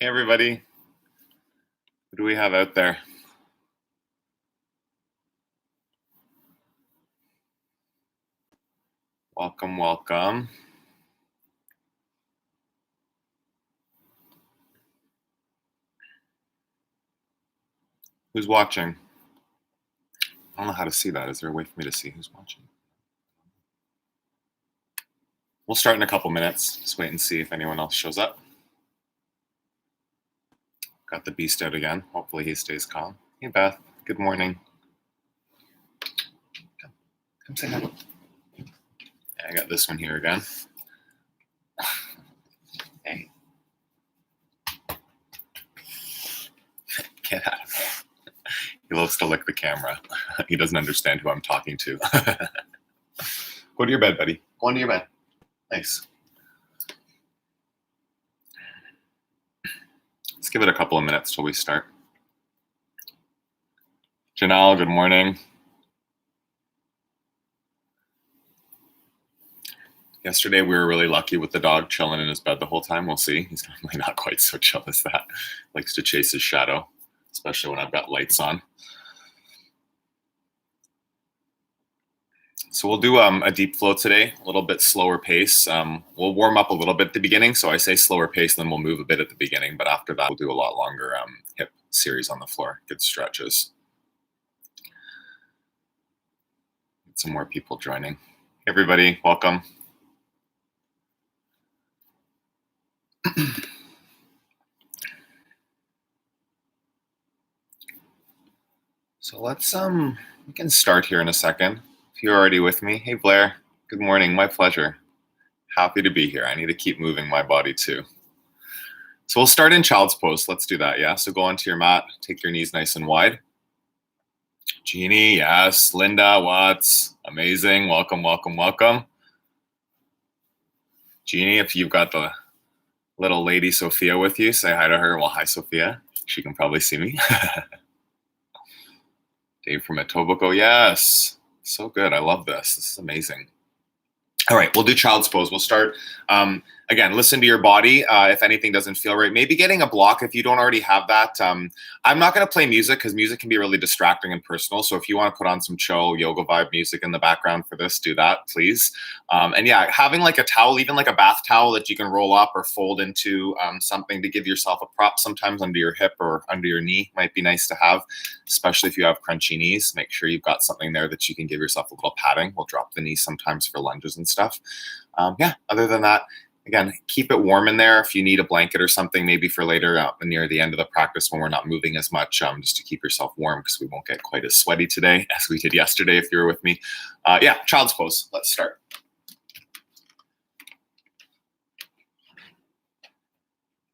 Hey everybody, what do we have out there? Welcome, welcome. Who's watching? I don't know how to see that. Is there a way for me to see who's watching? We'll start in a couple minutes. Just wait and see if anyone else shows up. Got the beast out again. Hopefully he stays calm. Hey Beth, good morning. Come say hi. Yeah, I got this one here again. Hey. Get out of here. He loves to lick the camera. He doesn't understand who I'm talking to. Go to your bed, buddy. Go into your bed. Nice. Let's give it a couple of minutes till we start. Janelle, good morning. Yesterday we were really lucky with the dog chilling in his bed the whole time. We'll see. He's normally not quite so chill as that. Likes to chase his shadow, especially when I've got lights on. So we'll do a deep flow today, a little bit slower pace. We'll warm up a little bit at the beginning. So I say slower pace, then we'll move a bit at the beginning. But after that, we'll do a lot longer hip series on the floor. Good stretches. Get some more people joining. Hey everybody, welcome. So let's we can start here in a second. If you're already with me, hey Blair, good morning, my pleasure. Happy to be here. I need to keep moving my body too. So we'll start in child's pose. Let's do that, yeah? So go onto your mat, take your knees nice and wide. Jeannie, yes. Linda, Watts, amazing. Welcome, welcome, welcome. Jeannie, if you've got the little lady Sophia with you, say hi to her. Well, hi Sophia. She can probably see me. Dave from Etobicoke, yes. So good, I love this. This is amazing. All right, we'll do child's pose. We'll start, again, listen to your body. If anything doesn't feel right, maybe getting a block if you don't already have that. I'm not gonna play music because music can be really distracting and personal. So if you wanna put on some chill yoga vibe music in the background for this, do that, please. And yeah, having like a towel, even like a bath towel that you can roll up or fold into something to give yourself a prop sometimes under your hip or under your knee might be nice to have, especially if you have crunchy knees. Make sure you've got something there that you can give yourself a little padding. We'll drop the knee sometimes for lunges and stuff. Yeah, other than that, again, keep it warm in there. If you need a blanket or something, maybe for later near the end of the practice when we're not moving as much, just to keep yourself warm because we won't get quite as sweaty today as we did yesterday if you were with me. Yeah, child's pose. Let's start.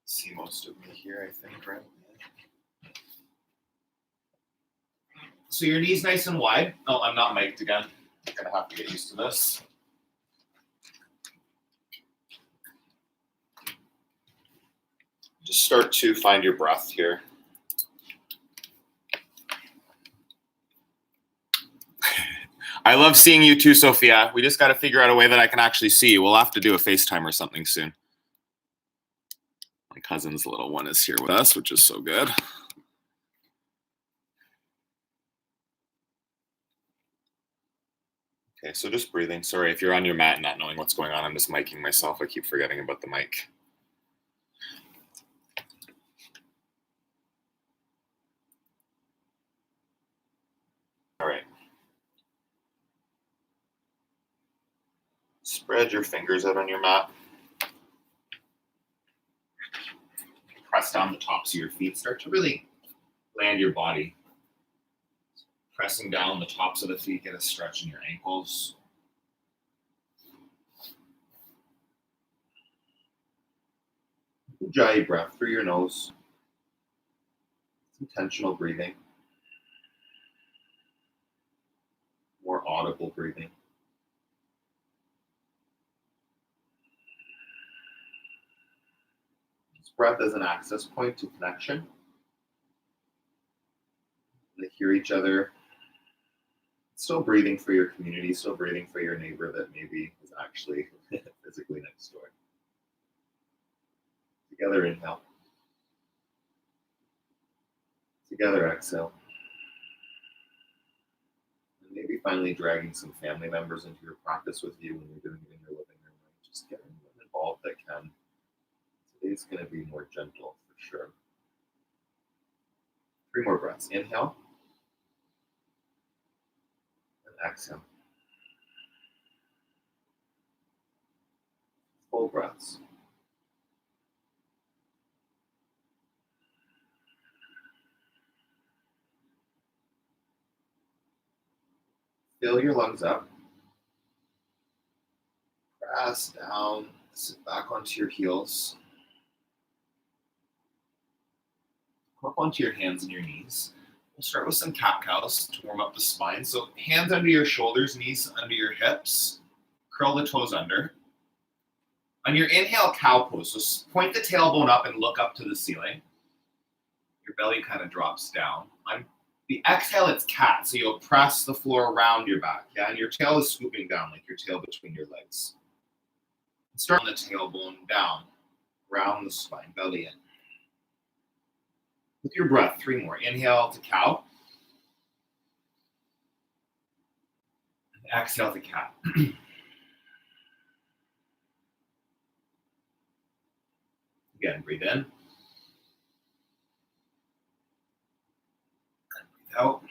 See most of me here, I think, right? So your knees nice and wide. Oh, I'm not mic'd again. I'm gonna have to get used to this. Just start to find your breath here. I love seeing you too, Sophia. We just got to figure out a way that I can actually see you. We'll have to do a FaceTime or something soon. My cousin's little one is here with us, which is so good. Okay, so just breathing. Sorry, if you're on your mat and not knowing what's going on, I'm just miking myself. I keep forgetting about the mic. All right. Spread your fingers out on your mat. Press down the tops of your feet. Start to really land your body. Pressing down the tops of the feet, get a stretch in your ankles. Ujjayi breath through your nose. It's intentional breathing. More audible breathing. This breath as an access point to connection. They hear each other. Still breathing for your community, still breathing for your neighbor that maybe is actually physically next door. Together, inhale. Together, exhale. And maybe finally dragging some family members into your practice with you when you're doing it in your living room. Just get anyone involved that can. Today's going to be more gentle for sure. 3 more breaths. Inhale. And exhale. Full breaths. Fill your lungs up. Press down. Sit back onto your heels. Come up onto your hands and your knees. We'll start with some cat-cows to warm up the spine. So hands under your shoulders, knees under your hips. Curl the toes under. On your inhale, cow pose. So point the tailbone up and look up to the ceiling. Your belly kind of drops down. On the exhale, it's cat. So you'll press the floor around your back. Yeah, and your tail is swooping down like your tail between your legs. Start on the tailbone down, around the spine, belly in. With your breath, 3 more. Inhale to cow. And exhale to cat. Again, breathe in. And breathe out.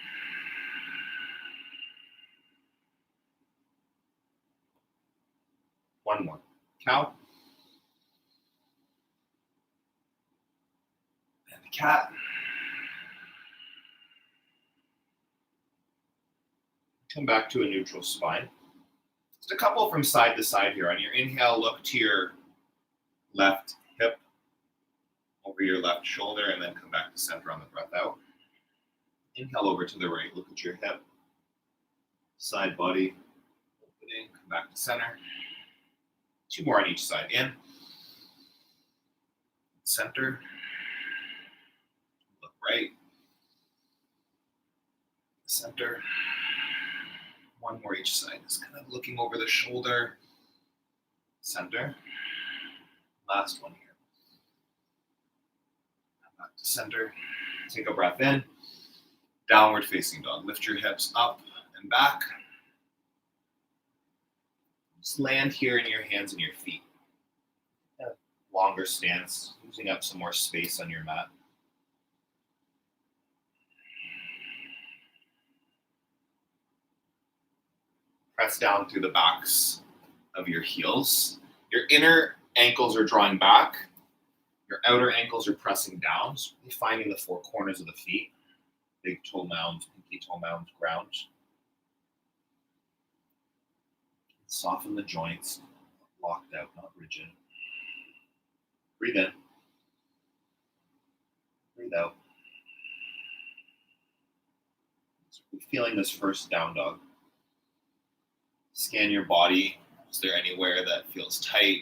One more. Cow. And the cat. Come back to a neutral spine. Just a couple from side to side here. On your inhale, look to your left hip, over your left shoulder, and then come back to center on the breath out. Inhale over to the right, look at your hip, side body, opening, come back to center. 2 more on each side. In, center, look right, center. 1 more each side. Just kind of looking over the shoulder, center. Last one here. Back to center. Take a breath in. Downward facing dog. Lift your hips up and back. Just land here in your hands and your feet. Longer stance, using up some more space on your mat. Press down through the backs of your heels. Your inner ankles are drawing back. Your outer ankles are pressing down. So really finding the 4 corners of the feet. Big toe mound, pinky toe mound, ground. Soften the joints. Locked out, not rigid. Breathe in. Breathe out. So feeling this first down dog. Scan your body. Is there anywhere that feels tight?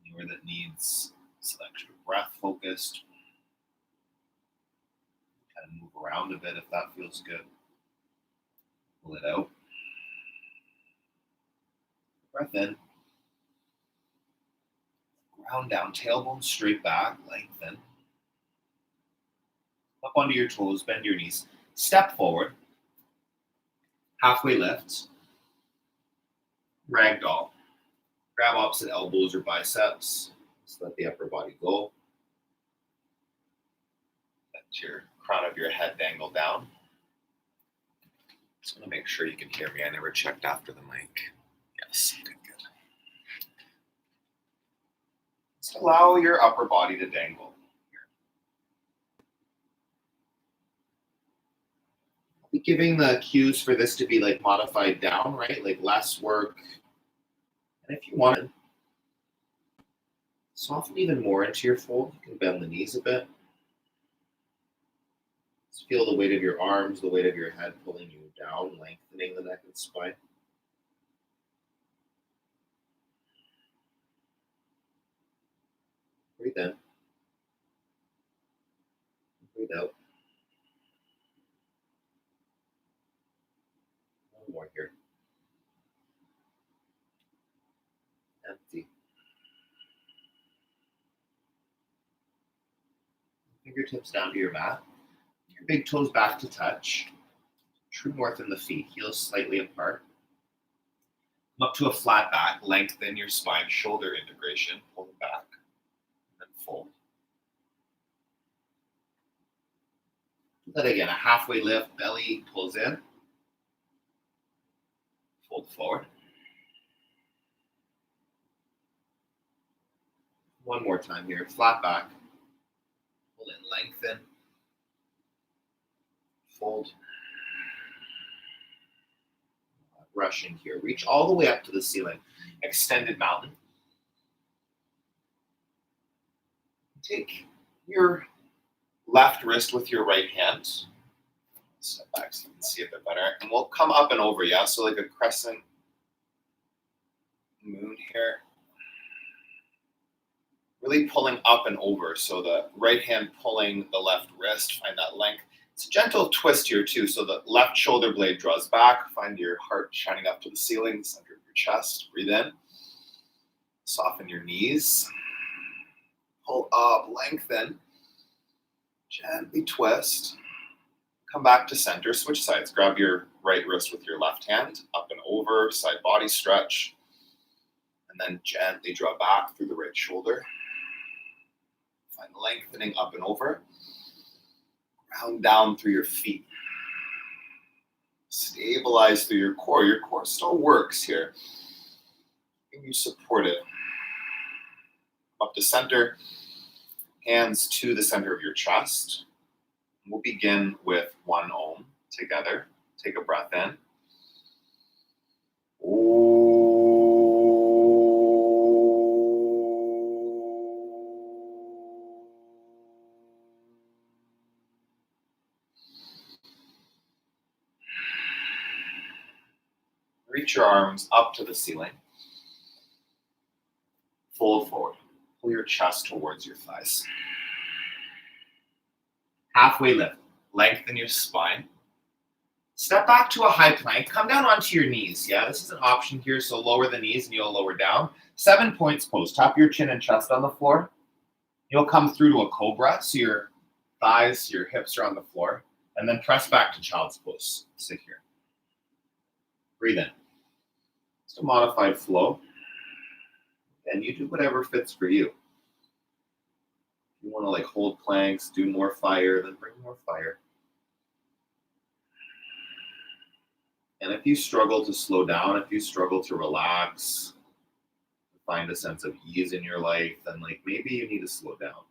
Anywhere that needs some extra breath focused? Kind of move around a bit if that feels good. Pull it out. Breath in. Ground down, tailbone straight back, lengthen. Up onto your toes, bend your knees. Step forward. Halfway lift. Ragdoll. Grab opposite elbows or biceps. Just let the upper body go. Let your crown of your head dangle down. Just want to make sure you can hear me. I never checked after the mic. Yes, good. Just allow your upper body to dangle. I'll be giving the cues for this to be like modified down, right? Like less work. And if you want to soften even more into your fold, you can bend the knees a bit. Just feel the weight of your arms, the weight of your head pulling you down, lengthening the neck and spine. Breathe in. Breathe out. 1 more here. Empty. Fingertips down to your mat. Your Your big toes back to touch. True north in the feet, heels slightly apart. Come up to a flat back, lengthen your spine, shoulder integration, pull it back, and then fold. Do that again, a halfway lift, belly pulls in, fold forward. One more time here, flat back, pull in, lengthen, fold. Rushing here, reach all the way up to the ceiling, extended mountain. Take your left wrist with your right hand. Step back so you can see a bit better. And we'll come up and over, yeah? So like a crescent moon here. Really pulling up and over. So the right hand pulling the left wrist, find that length. It's a gentle twist here too. So the left shoulder blade draws back. Find your heart shining up to the ceiling, the center of your chest. Breathe in. Soften your knees. Pull up, lengthen. Gently twist. Come back to center. Switch sides. Grab your right wrist with your left hand. Up and over. Side body stretch. And then gently draw back through the right shoulder. Find lengthening up and over. Ground down through your feet. Stabilize through your core. Your core still works here. Keeping you supported. Up to center. Hands to the center of your chest. We'll begin with one Om together. Take a breath in. Reach your arms up to the ceiling. Fold forward. Pull your chest towards your thighs. Halfway lift. Lengthen your spine. Step back to a high plank. Come down onto your knees. Yeah, this is an option here. So lower the knees and you'll lower down. 7 points pose. Tap your chin and chest on the floor. You'll come through to a cobra. So your thighs, your hips are on the floor. And then press back to child's pose. Sit here. Breathe in. It's a modified flow. And you do whatever fits for you. If you want to like hold planks, do more fire, then bring more fire. And if you struggle to slow down, if you struggle to relax, find a sense of ease in your life, then like maybe you need to slow down.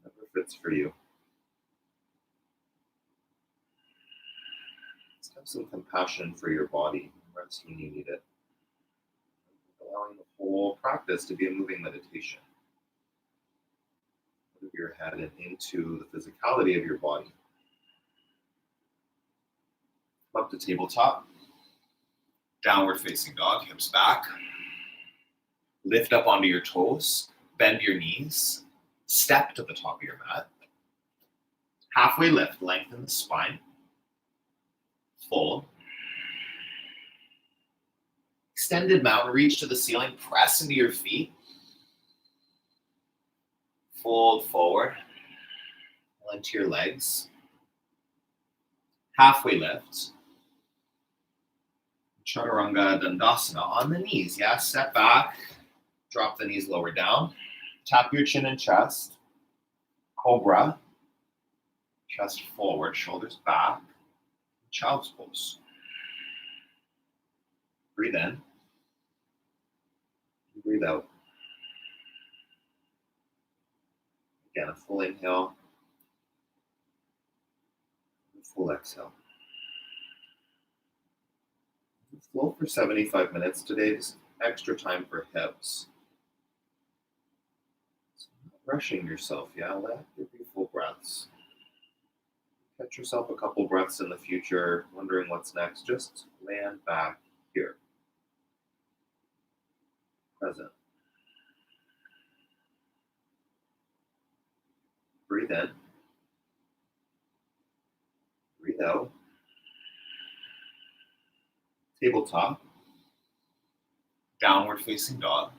Whatever fits for you. Let's have some compassion for your body. Rest when you need it. Allowing the whole practice to be a moving meditation. Out of your head and into the physicality of your body. Up to tabletop. Downward facing dog, hips back. Lift up onto your toes. Bend your knees. Step to the top of your mat. Halfway lift, lengthen the spine. Fold. Extended mountain, reach to the ceiling, press into your feet. Fold forward. Pull into your legs. Halfway lift. Chaturanga Dandasana on the knees. Yeah, step back. Drop the knees lower down. Tap your chin and chest. Cobra. Chest forward, shoulders back. Child's pose. Breathe in. Breathe out. Again, a full inhale. A full exhale. Flow for 75 minutes today. Just extra time for hips. So not rushing yourself, yeah? Let your beautiful breaths. Catch yourself a couple breaths in the future, wondering what's next. Just land back here. Present. Breathe in. Breathe out. Tabletop. Downward facing dog.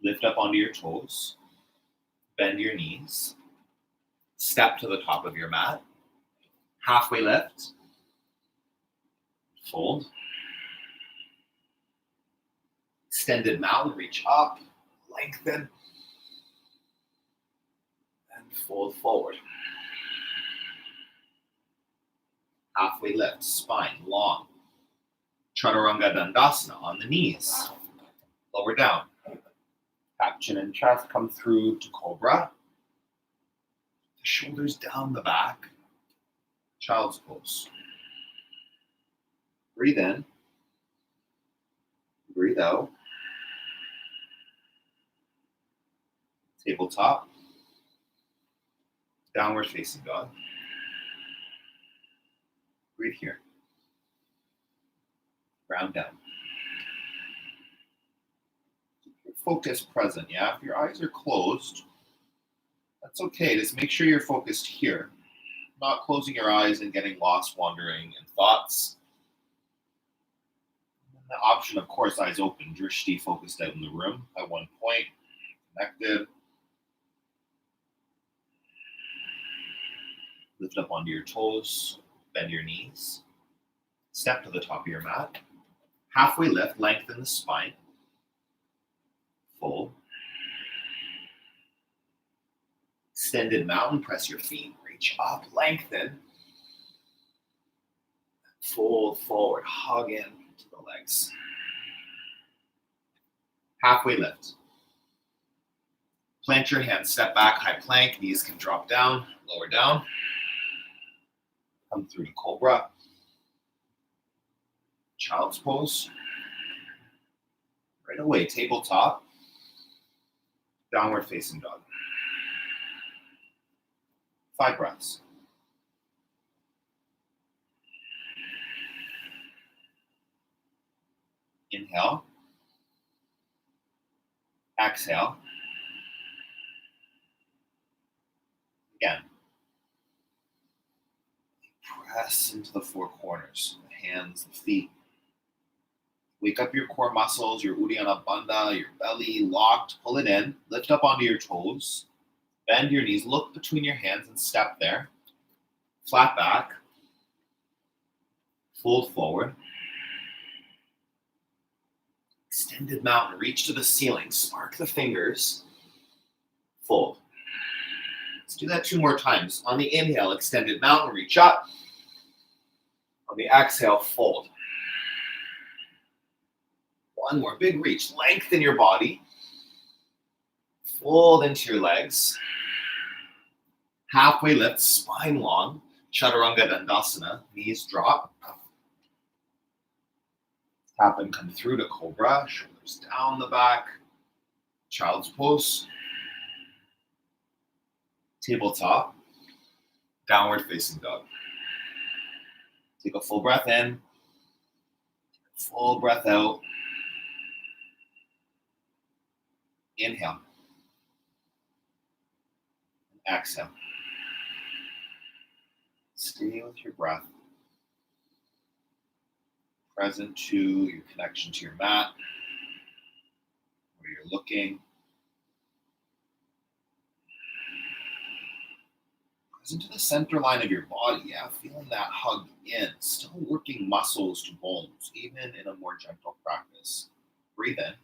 Lift up onto your toes. Bend your knees. Step to the top of your mat. Halfway lift. Fold. Extended mountain, reach up, lengthen, and fold forward. Halfway lift, spine long. Chaturanga Dandasana on the knees. Lower down. Tap chin and chest, come through to Cobra. The shoulders down the back. Child's pose. Breathe in. Breathe out. Tabletop. Downward facing dog. Breathe here. Ground down. Keep your focus present, yeah? If your eyes are closed, that's okay. Just make sure you're focused here. Not closing your eyes and getting lost wandering in thoughts. And the option, of course, eyes open. Drishti focused out in the room at one point. Connected. Lift up onto your toes. Bend your knees. Step to the top of your mat. Halfway lift, lengthen the spine. Fold. Extended mountain, press your feet, reach up, lengthen. Fold forward, hug in to the legs. Halfway lift. Plant your hands, step back, high plank, knees can drop down, lower down. Come through to Cobra. Child's pose. Right away, tabletop. Downward facing dog. 5 breaths. Inhale. Exhale. Again. Press into the 4 corners, the hands, the feet. Wake up your core muscles, your Uddiyana Bandha, your belly locked. Pull it in. Lift up onto your toes. Bend your knees. Look between your hands and step there. Flat back. Fold forward. Extended mountain. Reach to the ceiling. Spark the fingers. Fold. Let's do that 2 more times. On the inhale, extended mountain. Reach up. On the exhale, fold. 1 more, big reach. Lengthen your body. Fold into your legs. Halfway lift, spine long. Chaturanga Dandasana, knees drop. Tap and come through to Cobra, shoulders down the back. Child's pose. Tabletop. Downward facing dog. Take a full breath in. Full breath out. Inhale. Exhale. Stay with your breath. Present to your connection to your mat, where you're looking. Present to the center line of your body, yeah? Feeling that hug in. Still working muscles to bones, even in a more gentle practice. Breathe in.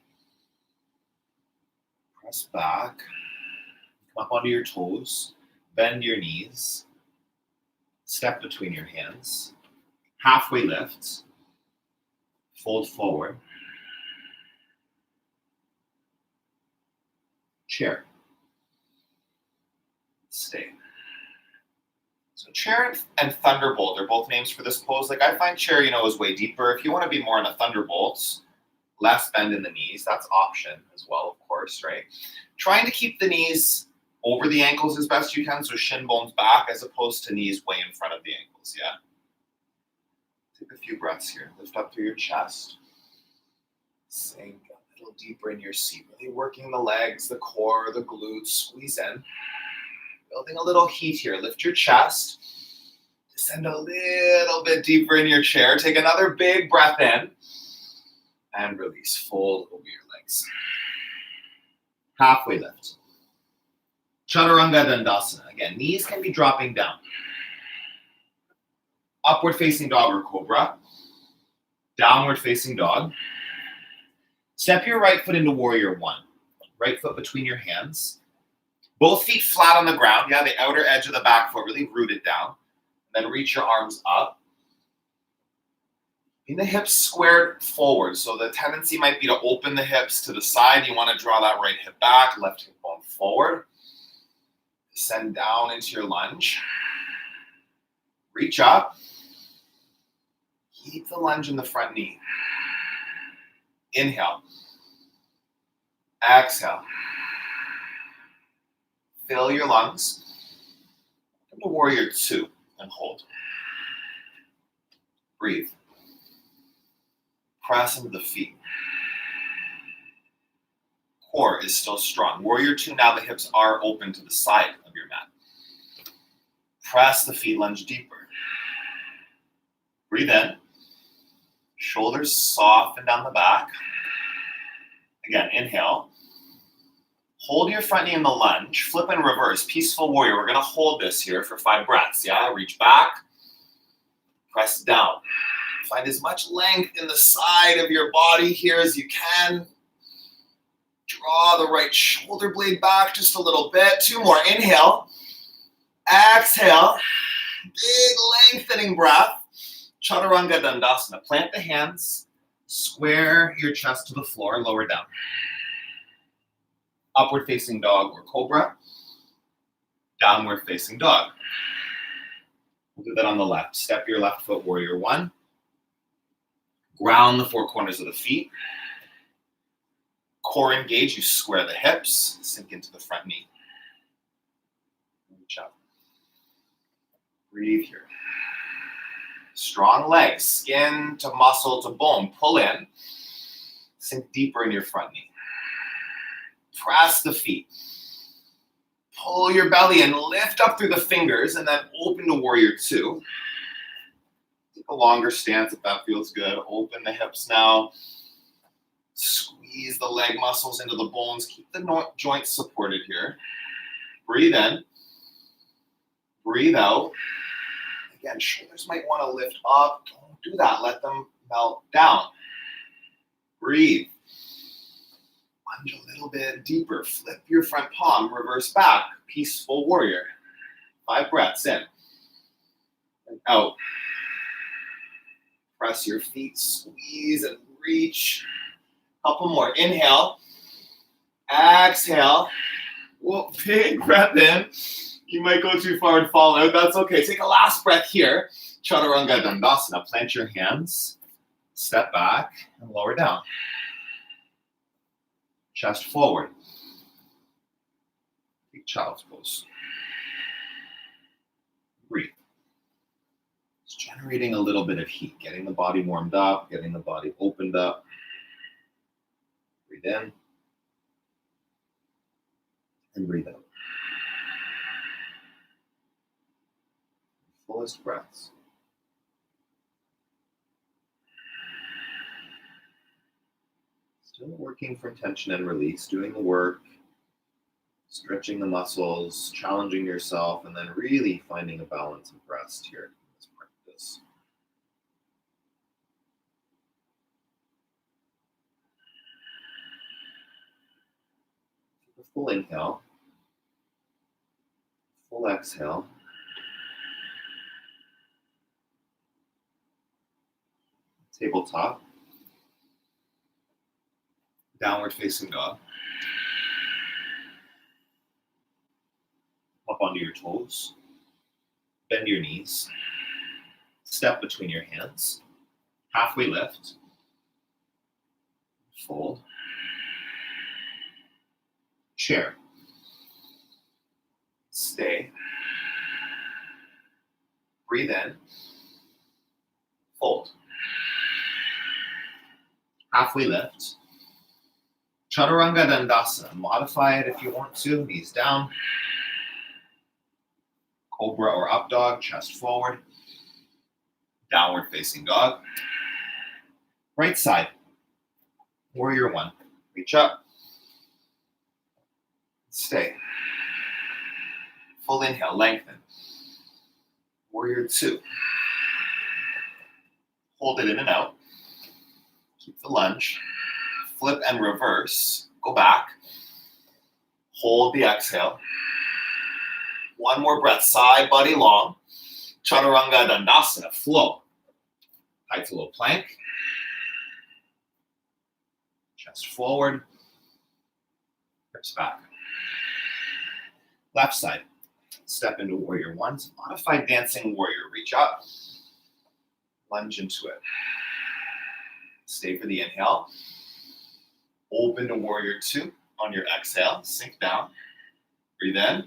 Press back. Come up onto your toes. Bend your knees. Step between your hands. Halfway lift. Fold forward. Chair. Stay. So chair and thunderbolt are both names for this pose. Like I find chair, is way deeper. If you want to be more in a thunderbolt, less bend in the knees, that's option as well, of course, right? Trying to keep the knees over the ankles as best you can, so shin bones back as opposed to knees way in front of the ankles, yeah? Take a few breaths here. Lift up through your chest. Sink a little deeper in your seat, really working the legs, the core, the glutes, squeeze in. Building a little heat here. Lift your chest. Descend a little bit deeper in your chair. Take another big breath in. And release. Fold over your legs. Halfway lift. Chaturanga Dandasana. Again, knees can be dropping down. Upward facing dog or cobra. Downward facing dog. Step your right foot into warrior one. Right foot between your hands. Both feet flat on the ground. Yeah, the outer edge of the back foot really rooted down. Then reach your arms up. In the hips squared forward. So the tendency might be to open the hips to the side. You want to draw that right hip back, left hip bone forward. Descend down into your lunge. Reach up. Keep the lunge in the front knee. Inhale. Exhale. Fill your lungs. Come to warrior two and hold. Breathe. Press into the feet. Core is still strong. Warrior two, now the hips are open to the side of your mat. Press the feet, lunge deeper. Breathe in. Shoulders soften down the back. Again, inhale. Hold your front knee in the lunge. Flip and reverse. Peaceful warrior. We're going to hold this here for 5 breaths. Yeah, reach back. Press down. Find as much length in the side of your body here as you can. Draw the right shoulder blade back just a little bit. 2 more. Inhale. Exhale. Big lengthening breath. Chaturanga Dandasana. Plant the hands. Square your chest to the floor. Lower down. Upward facing dog or cobra. Downward facing dog. We'll do that on the left. Step your left foot, warrior one. Ground the 4 corners of the feet. Core engage, you square the hips, sink into the front knee. Reach up. Breathe here. Strong legs, skin to muscle to bone. Pull in. Sink deeper in your front knee. Press the feet. Pull your belly in, lift up through the fingers, and then open to warrior two. Take a longer stance if that feels good. Open the hips now. Squeeze the leg muscles into the bones. Keep the joints supported here. Breathe in. Breathe out. Again, shoulders might want to lift up. Don't do that. Let them melt down. Breathe. Lunge a little bit deeper. Flip your front palm. Reverse back. Peaceful warrior. 5 breaths in. And out. Press your feet. Squeeze and reach. Couple more. Inhale. Exhale. Whoa, big breath in. You might go too far and fall out. That's okay. Take a last breath here. Chaturanga Dandasana. Plant your hands. Step back and lower down. Chest forward. Big child's pose. Breathe. It's generating a little bit of heat. Getting the body warmed up. Getting the body opened up. Breathe in. And breathe out. Fullest breaths. Still working from tension and release, doing the work, stretching the muscles, challenging yourself, and then really finding a balance and rest here in this practice. Take a full inhale, full exhale. Tabletop. Downward facing dog. Up onto your toes. Bend your knees. Step between your hands. Halfway lift. Fold. Chair. Stay. Breathe in. Fold. Halfway lift. Chaturanga Dandasana. Modify it if you want to. Knees down. Cobra or up dog. Chest forward. Downward facing dog. Right side. Warrior one. Reach up. Stay. Full inhale, lengthen. Warrior two. Hold it in and out. Keep the lunge. Flip and reverse. Go back. Hold the exhale. One more breath, side body long. Chaturanga Dandasana, flow. High to low plank. Chest forward. Hips back. Left side. Step into warrior one. Modified dancing warrior. Reach up. Lunge into it. Stay for the inhale. Open to warrior two. On your exhale, sink down. Breathe in.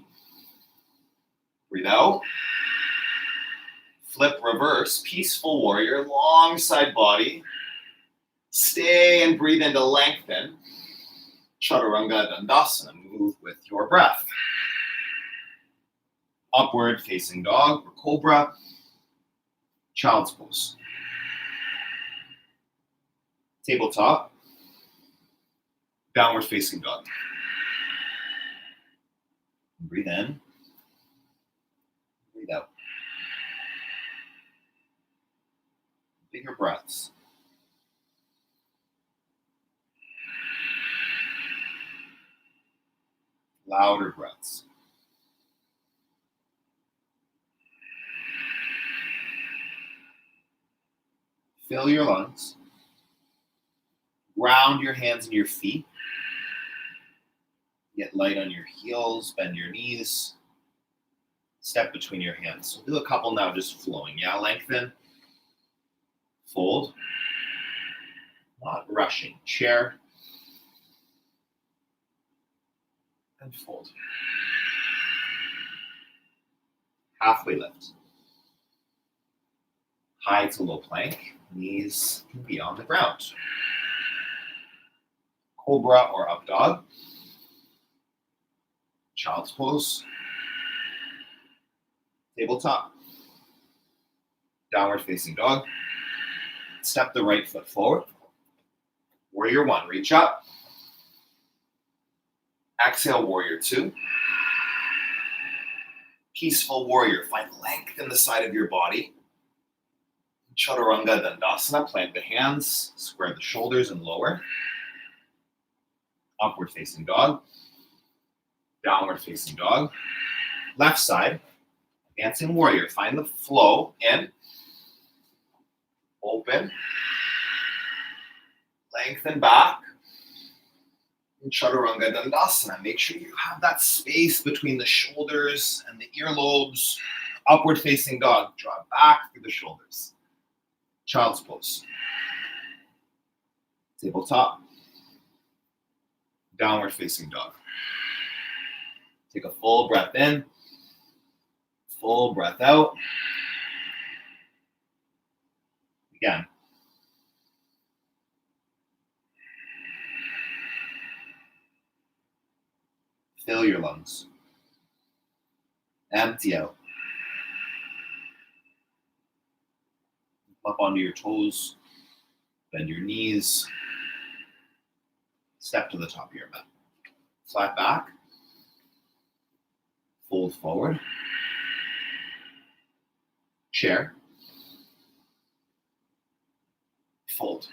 Breathe out. Flip, reverse, peaceful warrior, long side body. Stay and breathe into lengthen. Chaturanga Dandasana, move with your breath. Upward facing dog or cobra. Child's pose. Tabletop. Downward facing dog. Breathe in. Breathe out. Bigger breaths. Louder breaths. Fill your lungs. Ground your hands and your feet. Get light on your heels, bend your knees. Step between your hands. So do a couple now just flowing. Yeah, lengthen. Fold. Not rushing. Chair. And fold. Halfway lift. High to low plank. Knees can be on the ground. Cobra or up dog. Child's pose. Tabletop. Downward facing dog. Step the right foot forward. Warrior one, reach up. Exhale, warrior two. Peaceful warrior, find length in the side of your body. Chaturanga Dandasana, plant the hands, square the shoulders and lower. Upward facing dog. Downward facing dog. Left side, dancing warrior. Find the flow in. Open. Lengthen back. And Chaturanga Dandasana. Make sure you have that space between the shoulders and the earlobes. Upward facing dog. Draw back through the shoulders. Child's pose. Tabletop. Downward facing dog. Take a full breath in. Full breath out. Again. Fill your lungs. Empty out. Up onto your toes. Bend your knees. Step to the top of your mat. Flat back. Fold forward. Chair. Fold.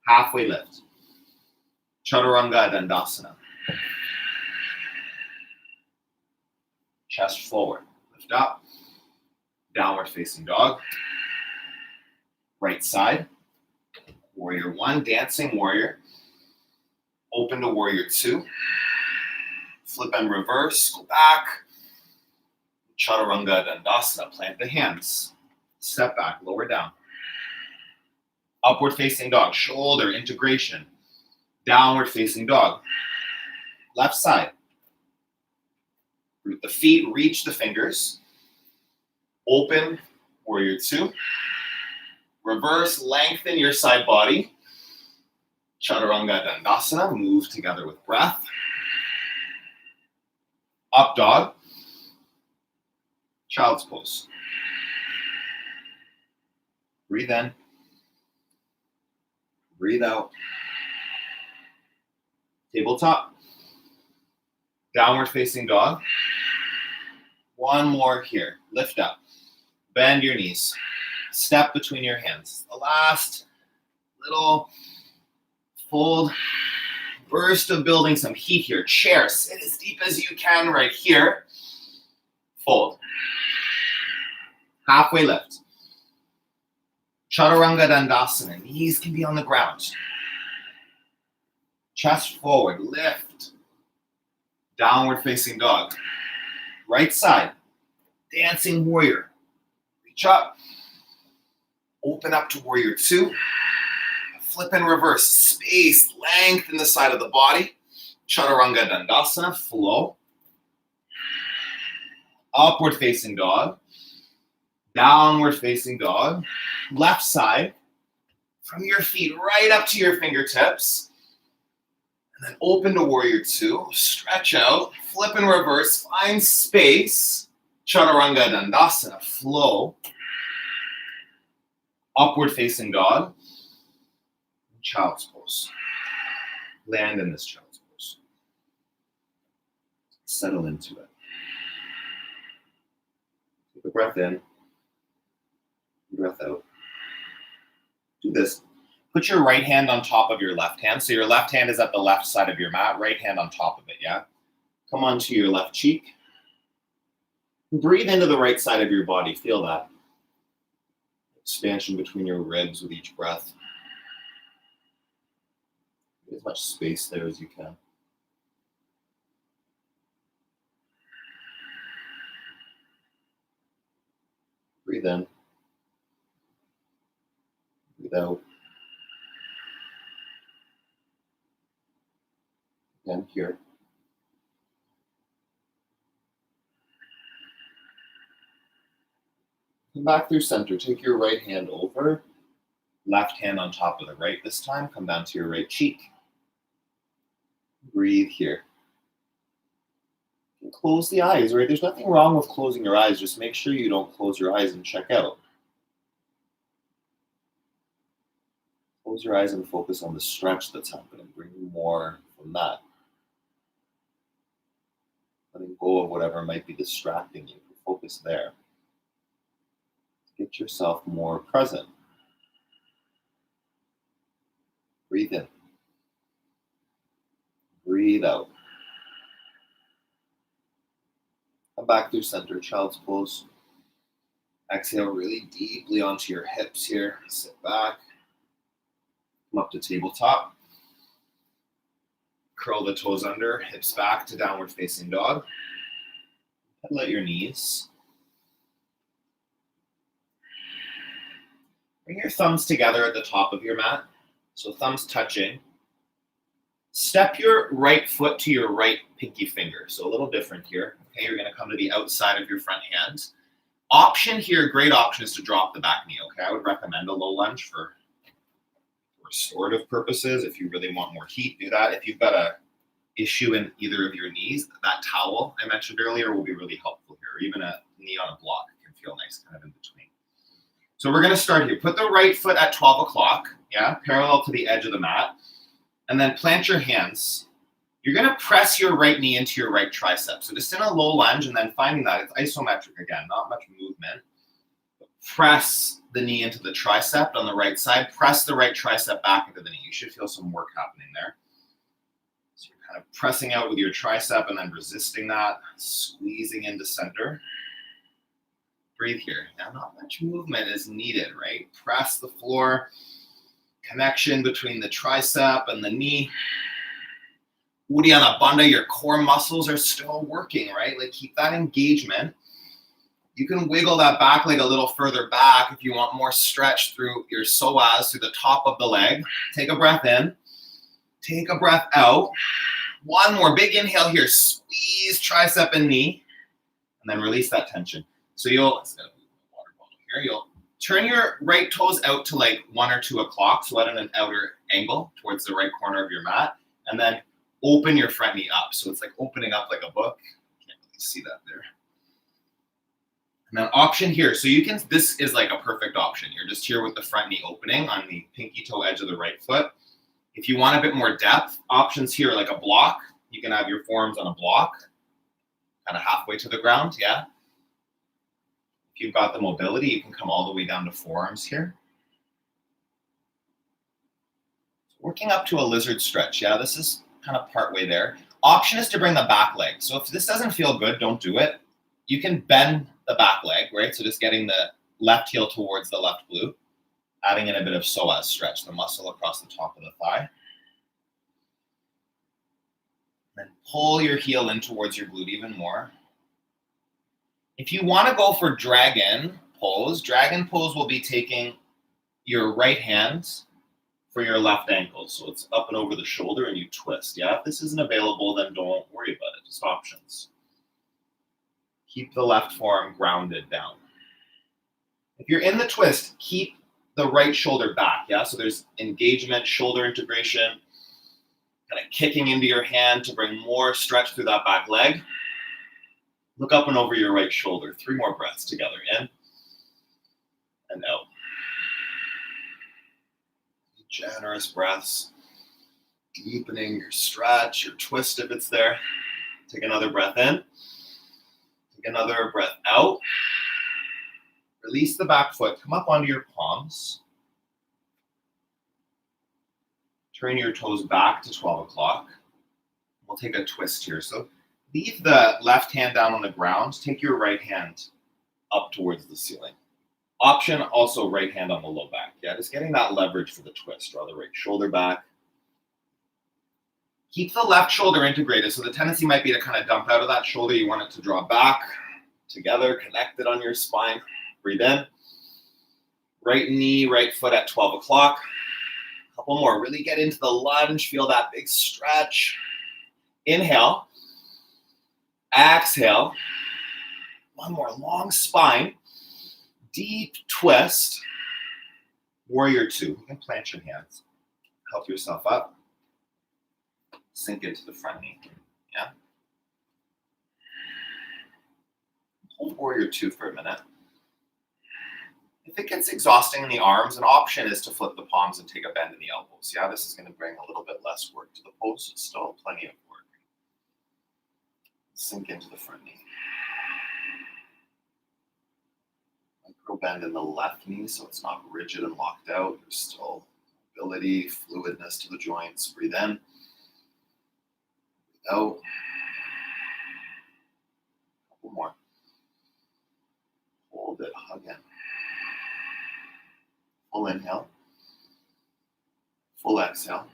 Halfway lift. Chaturanga Dandasana. Chest forward. Lift up. Downward facing dog. Right side. Warrior one, dancing warrior. Open to warrior two. Flip and reverse, go back. Chaturanga Dandasana, plant the hands. Step back, lower down. Upward facing dog, shoulder integration. Downward facing dog. Left side. Root the feet, reach the fingers. Open, warrior two. Reverse, lengthen your side body. Chaturanga Dandasana, move together with breath. Up dog. Child's pose. Breathe in. Breathe out. Tabletop. Downward facing dog. One more here. Lift up. Bend your knees. Step between your hands. The last little fold. Burst of building some heat here. Chair. Sit as deep as you can right here. Fold. Halfway lift. Chaturanga Dandasana. Knees can be on the ground. Chest forward. Lift. Downward facing dog. Right side. Dancing warrior. Reach up. Open up to warrior two. Flip and reverse. Space. Length in the side of the body. Chaturanga Dandasana. Flow. Upward facing dog. Downward facing dog. Left side. From your feet right up to your fingertips. And then open to warrior two. Stretch out. Flip and reverse. Find space. Chaturanga Dandasana. Flow. Upward facing dog. Child's pose. Land in this child's pose. Settle into it. Take a breath in. Breath out. Do this. Put your right hand on top of your left hand. So your left hand is at the left side of your mat, right hand on top of it, yeah? Come onto your left cheek. Breathe into the right side of your body. Feel that. Expansion between your ribs with each breath. Get as much space there as you can. Breathe in. Breathe out. And here. Come back through center. Take your right hand over. Left hand on top of the right this time. Come down to your right cheek. Breathe here. And close the eyes, right? There's nothing wrong with closing your eyes. Just make sure you don't close your eyes and check out. Close your eyes and focus on the stretch that's happening. Bring more from that. Letting go of whatever might be distracting you. Focus there. Get yourself more present. Breathe in. Breathe out. Come back through center, child's pose. Exhale really deeply onto your hips here. Sit back. Come up to tabletop. Curl the toes under, hips back to downward facing dog. Pedal your knees. Bring your thumbs together at the top of your mat. So thumbs touching. Step your right foot to your right pinky finger. So a little different here. Okay, you're going to come to the outside of your front hand. Option here, great option, is to drop the back knee. Okay, I would recommend a low lunge for restorative purposes. If you really want more heat, do that. If you've got a issue in either of your knees, that towel I mentioned earlier will be really helpful here. Or even a knee on a block can feel nice, kind of in between. So we're going to start here. Put the right foot at 12 o'clock, yeah, parallel to the edge of the mat. And then plant your hands. You're going to press your right knee into your right tricep. So just in a low lunge, and then finding that it's isometric again, not much movement. Press the knee into the tricep on the right side. Press the right tricep back into the knee. You should feel some work happening there. So you're kind of pressing out with your tricep and then resisting that, squeezing into center. Breathe here. Now, not much movement is needed, right? Press the floor. Connection between the tricep and the knee. Uddiyana Bandha, your core muscles are still working, right? Like keep that engagement. You can wiggle that back leg a little further back if you want more stretch through your psoas, through the top of the leg. Take a breath in. Take a breath out. One more big inhale here. Squeeze tricep and knee. And then release that tension. So you'll turn your right toes out to like 1 or 2 o'clock, so at an outer angle towards the right corner of your mat, and then open your front knee up. So it's like opening up like a book. Can't really see that there. And then option here. So you can, this is like a perfect option. You're just here with the front knee opening on the pinky toe edge of the right foot. If you want a bit more depth, options here like a block. You can have your forearms on a block, kind of halfway to the ground, yeah? If you've got the mobility, you can come all the way down to forearms here. Working up to a lizard stretch, yeah? This is kind of partway there. Option is to bring the back leg. So if this doesn't feel good, don't do it. You can bend the back leg, right? So just getting the left heel towards the left glute, adding in a bit of psoas stretch, the muscle across the top of the thigh. Then pull your heel in towards your glute even more. If you want to go for dragon pose will be taking your right hand for your left ankle. So it's up and over the shoulder and you twist. Yeah, if this isn't available, then don't worry about it. Just options. Keep the left forearm grounded down. If you're in the twist, keep the right shoulder back. Yeah, so there's engagement, shoulder integration, kind of kicking into your hand to bring more stretch through that back leg. Look up and over your right shoulder. 3 more breaths together. In and out. Generous breaths. Deepening your stretch, your twist if it's there. Take another breath in. Take another breath out. Release the back foot. Come up onto your palms. Turn your toes back to 12 o'clock. We'll take a twist here. So leave the left hand down on the ground. Take your right hand up towards the ceiling. Option, also right hand on the low back. Yeah, just getting that leverage for the twist. Draw the right shoulder back. Keep the left shoulder integrated. So the tendency might be to kind of dump out of that shoulder. You want it to draw back together, connected on your spine. Breathe in. Right knee, right foot at 12 o'clock. A couple more. Really get into the lunge. Feel that big stretch. Inhale. Exhale. One more. Long spine. Deep twist. Warrior 2. You can plant your hands. Help yourself up. Sink into the front knee. Yeah. Hold Warrior 2 for a minute. If it gets exhausting in the arms, an option is to flip the palms and take a bend in the elbows. Yeah, this is going to bring a little bit less work to the pose. Still plenty of work. Sink into the front knee. Micro bend in the left knee so it's not rigid and locked out. There's still mobility, fluidness to the joints. Breathe in. Breathe out. A couple more. Hold it, hug in. Full inhale. Full exhale.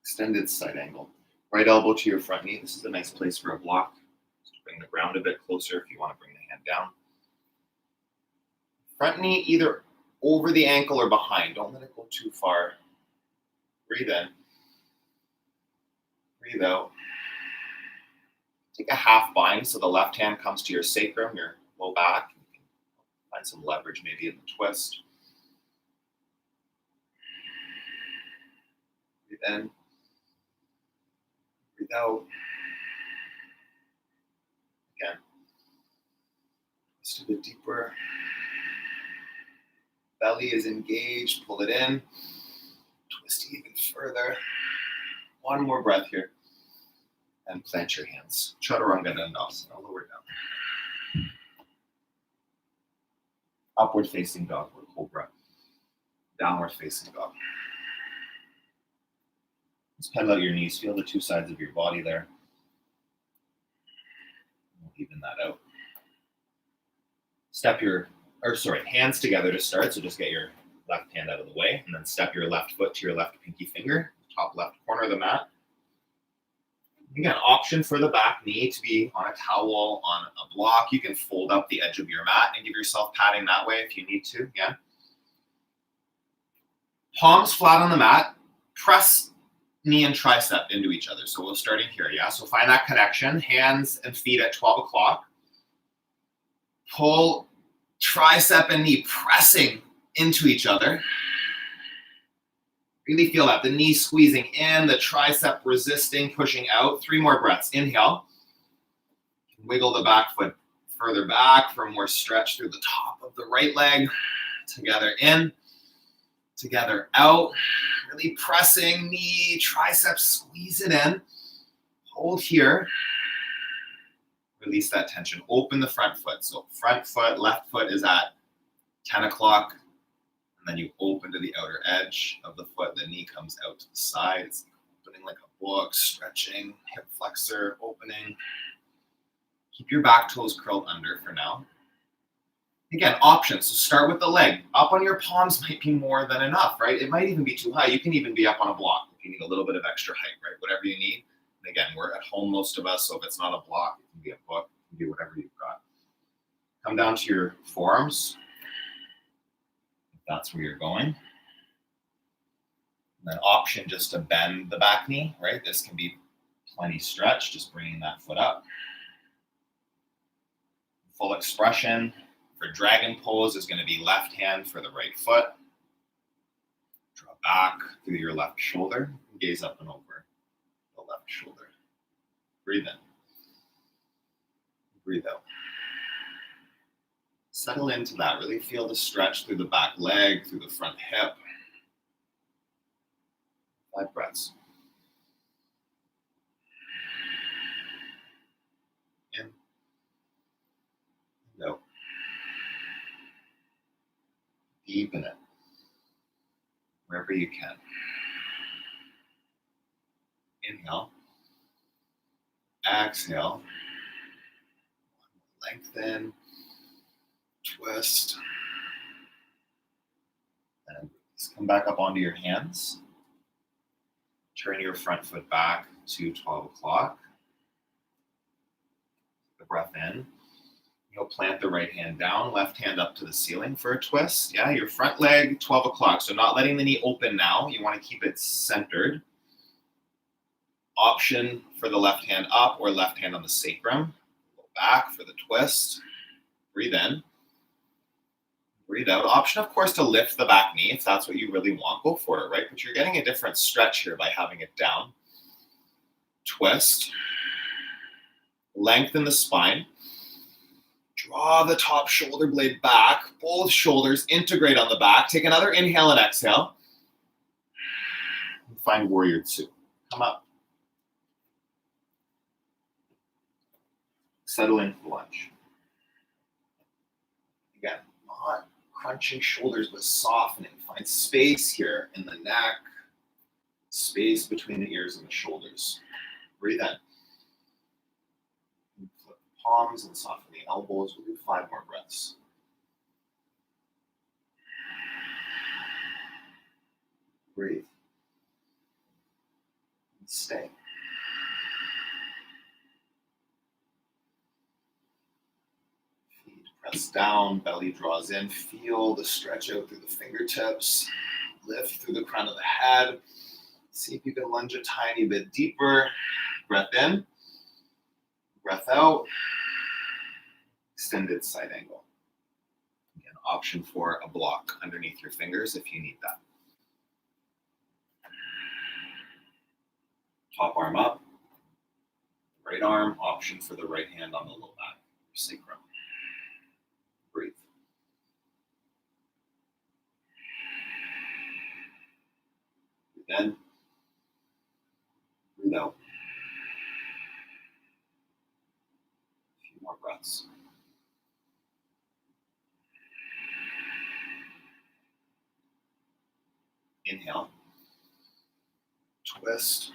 Extended side angle. Right elbow to your front knee. This is a nice place for a block. Just bring the ground a bit closer if you want to bring the hand down. Front knee either over the ankle or behind. Don't let it go too far. Breathe in. Breathe out. Take a half bind so the left hand comes to your sacrum, your low back. Find some leverage maybe in the twist. Breathe in. Breathe out. Again. Twist a bit deeper. Belly is engaged. Pull it in. Twist even further. One more breath here. And plant your hands. Chaturanga Dandasana. Lower down. Upward facing dog or cobra. Downward facing dog. Just pedal out your knees. Feel the 2 sides of your body there. Even that out. Hands together to start. So just get your left hand out of the way and then step your left foot to your left pinky finger, top left corner of the mat. Again, option for the back knee to be on a towel, on a block. You can fold up the edge of your mat and give yourself padding that way if you need to. Yeah. Palms flat on the mat. Press knee and tricep into each other. So we're starting here. Yeah. So find that connection. Hands and feet at 12 o'clock. Pull tricep and knee pressing into each other. Really feel that. The knee squeezing in, the tricep resisting, pushing out. 3 more breaths. Inhale. Wiggle the back foot further back for more stretch through the top of the right leg. Together in, together out. Really pressing knee, triceps, squeeze it in. Hold here. Release that tension. Open the front foot. So front foot, left foot is at 10 o'clock. And then you open to the outer edge of the foot. The knee comes out to the side. It's opening like a book, stretching, hip flexor, opening. Keep your back toes curled under for now. Again, options. So start with the leg. Up on your palms might be more than enough, right? It might even be too high. You can even be up on a block if you need a little bit of extra height, right? Whatever you need. And again, we're at home, most of us, so if it's not a block, it can be a book, it can be whatever you've got. Come down to your forearms, if that's where you're going. And then option just to bend the back knee, right? This can be plenty stretch, just bringing that foot up. Full expression for dragon pose is going to be left hand for the right foot. Draw back through your left shoulder, gaze up and over the left shoulder. Breathe in. Breathe out. Settle into that. Really feel the stretch through the back leg, through the front hip. 5 breaths. In. And out. Deepen it. Wherever you can. Inhale. Exhale. Lengthen. Twist. And come back up onto your hands. Turn your front foot back to 12 o'clock. Take the breath in. You'll plant the right hand down, left hand up to the ceiling for a twist. Yeah, your front leg, 12 o'clock. So not letting the knee open now. You want to keep it centered. Option for the left hand up or left hand on the sacrum. Go back for the twist. Breathe in. Breathe out. Option, of course, to lift the back knee if that's what you really want. Go for it, right? But you're getting a different stretch here by having it down. Twist. Lengthen the spine. Draw the top shoulder blade back. Both shoulders integrate on the back. Take another inhale and exhale. And find warrior 2. Come up. Settle into the lunge. Again, not crunching shoulders, but softening. Find space here in the neck, space between the ears and the shoulders. Breathe in. Flip the palms and soften the elbows. We'll do 5 more breaths. Breathe. And stay. Press down, belly draws in. Feel the stretch out through the fingertips. Lift through the crown of the head. See if you can lunge a tiny bit deeper. Breath in. Breath out. Extended side angle. Again, option for a block underneath your fingers if you need that. Top arm up. Right arm, option for the right hand on the low back, sacrum. Breathe. Breathe in. Breathe out. A few more breaths. Inhale. Twist.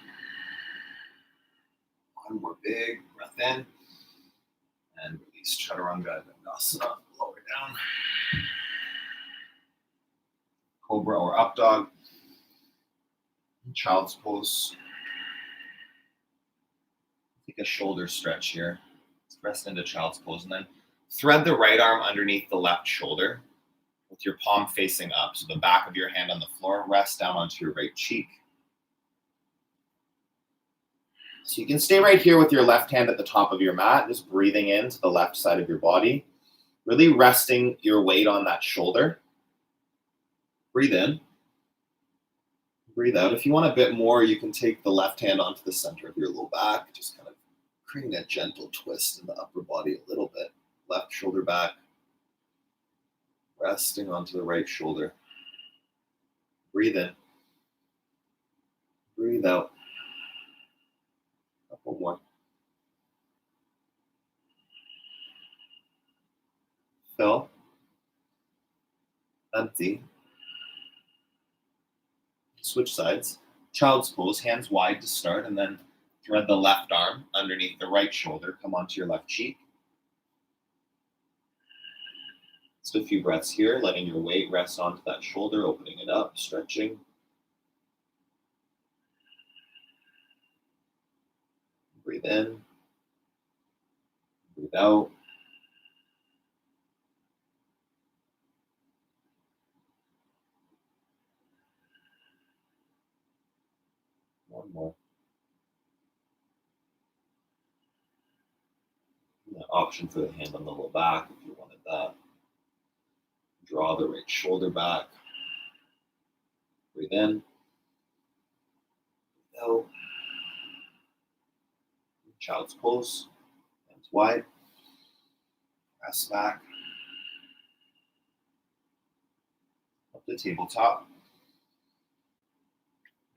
One more big breath in. And release Chaturanga Dandasana. Lower down. Cobra or up dog. Child's pose. Take a shoulder stretch here. Let's rest into child's pose and then thread the right arm underneath the left shoulder with your palm facing up. So the back of your hand on the floor, rest down onto your right cheek. So you can stay right here with your left hand at the top of your mat, just breathing into the left side of your body, really resting your weight on that shoulder. Breathe in. Breathe out. If you want a bit more, you can take the left hand onto the center of your low back, just kind of creating a gentle twist in the upper body a little bit. Left shoulder back, resting onto the right shoulder. Breathe in. Breathe out. Couple more. Fill. Empty. Switch sides. Child's pose, hands wide to start, and then thread the left arm underneath the right shoulder. Come onto your left cheek. Just a few breaths here, letting your weight rest onto that shoulder, opening it up, stretching. Breathe in. Breathe out. One more. An option for the hand on the low back if you wanted that. Draw the right shoulder back. Breathe in. Breathe out. Child's pose. Hands wide. Press back. Up to tabletop.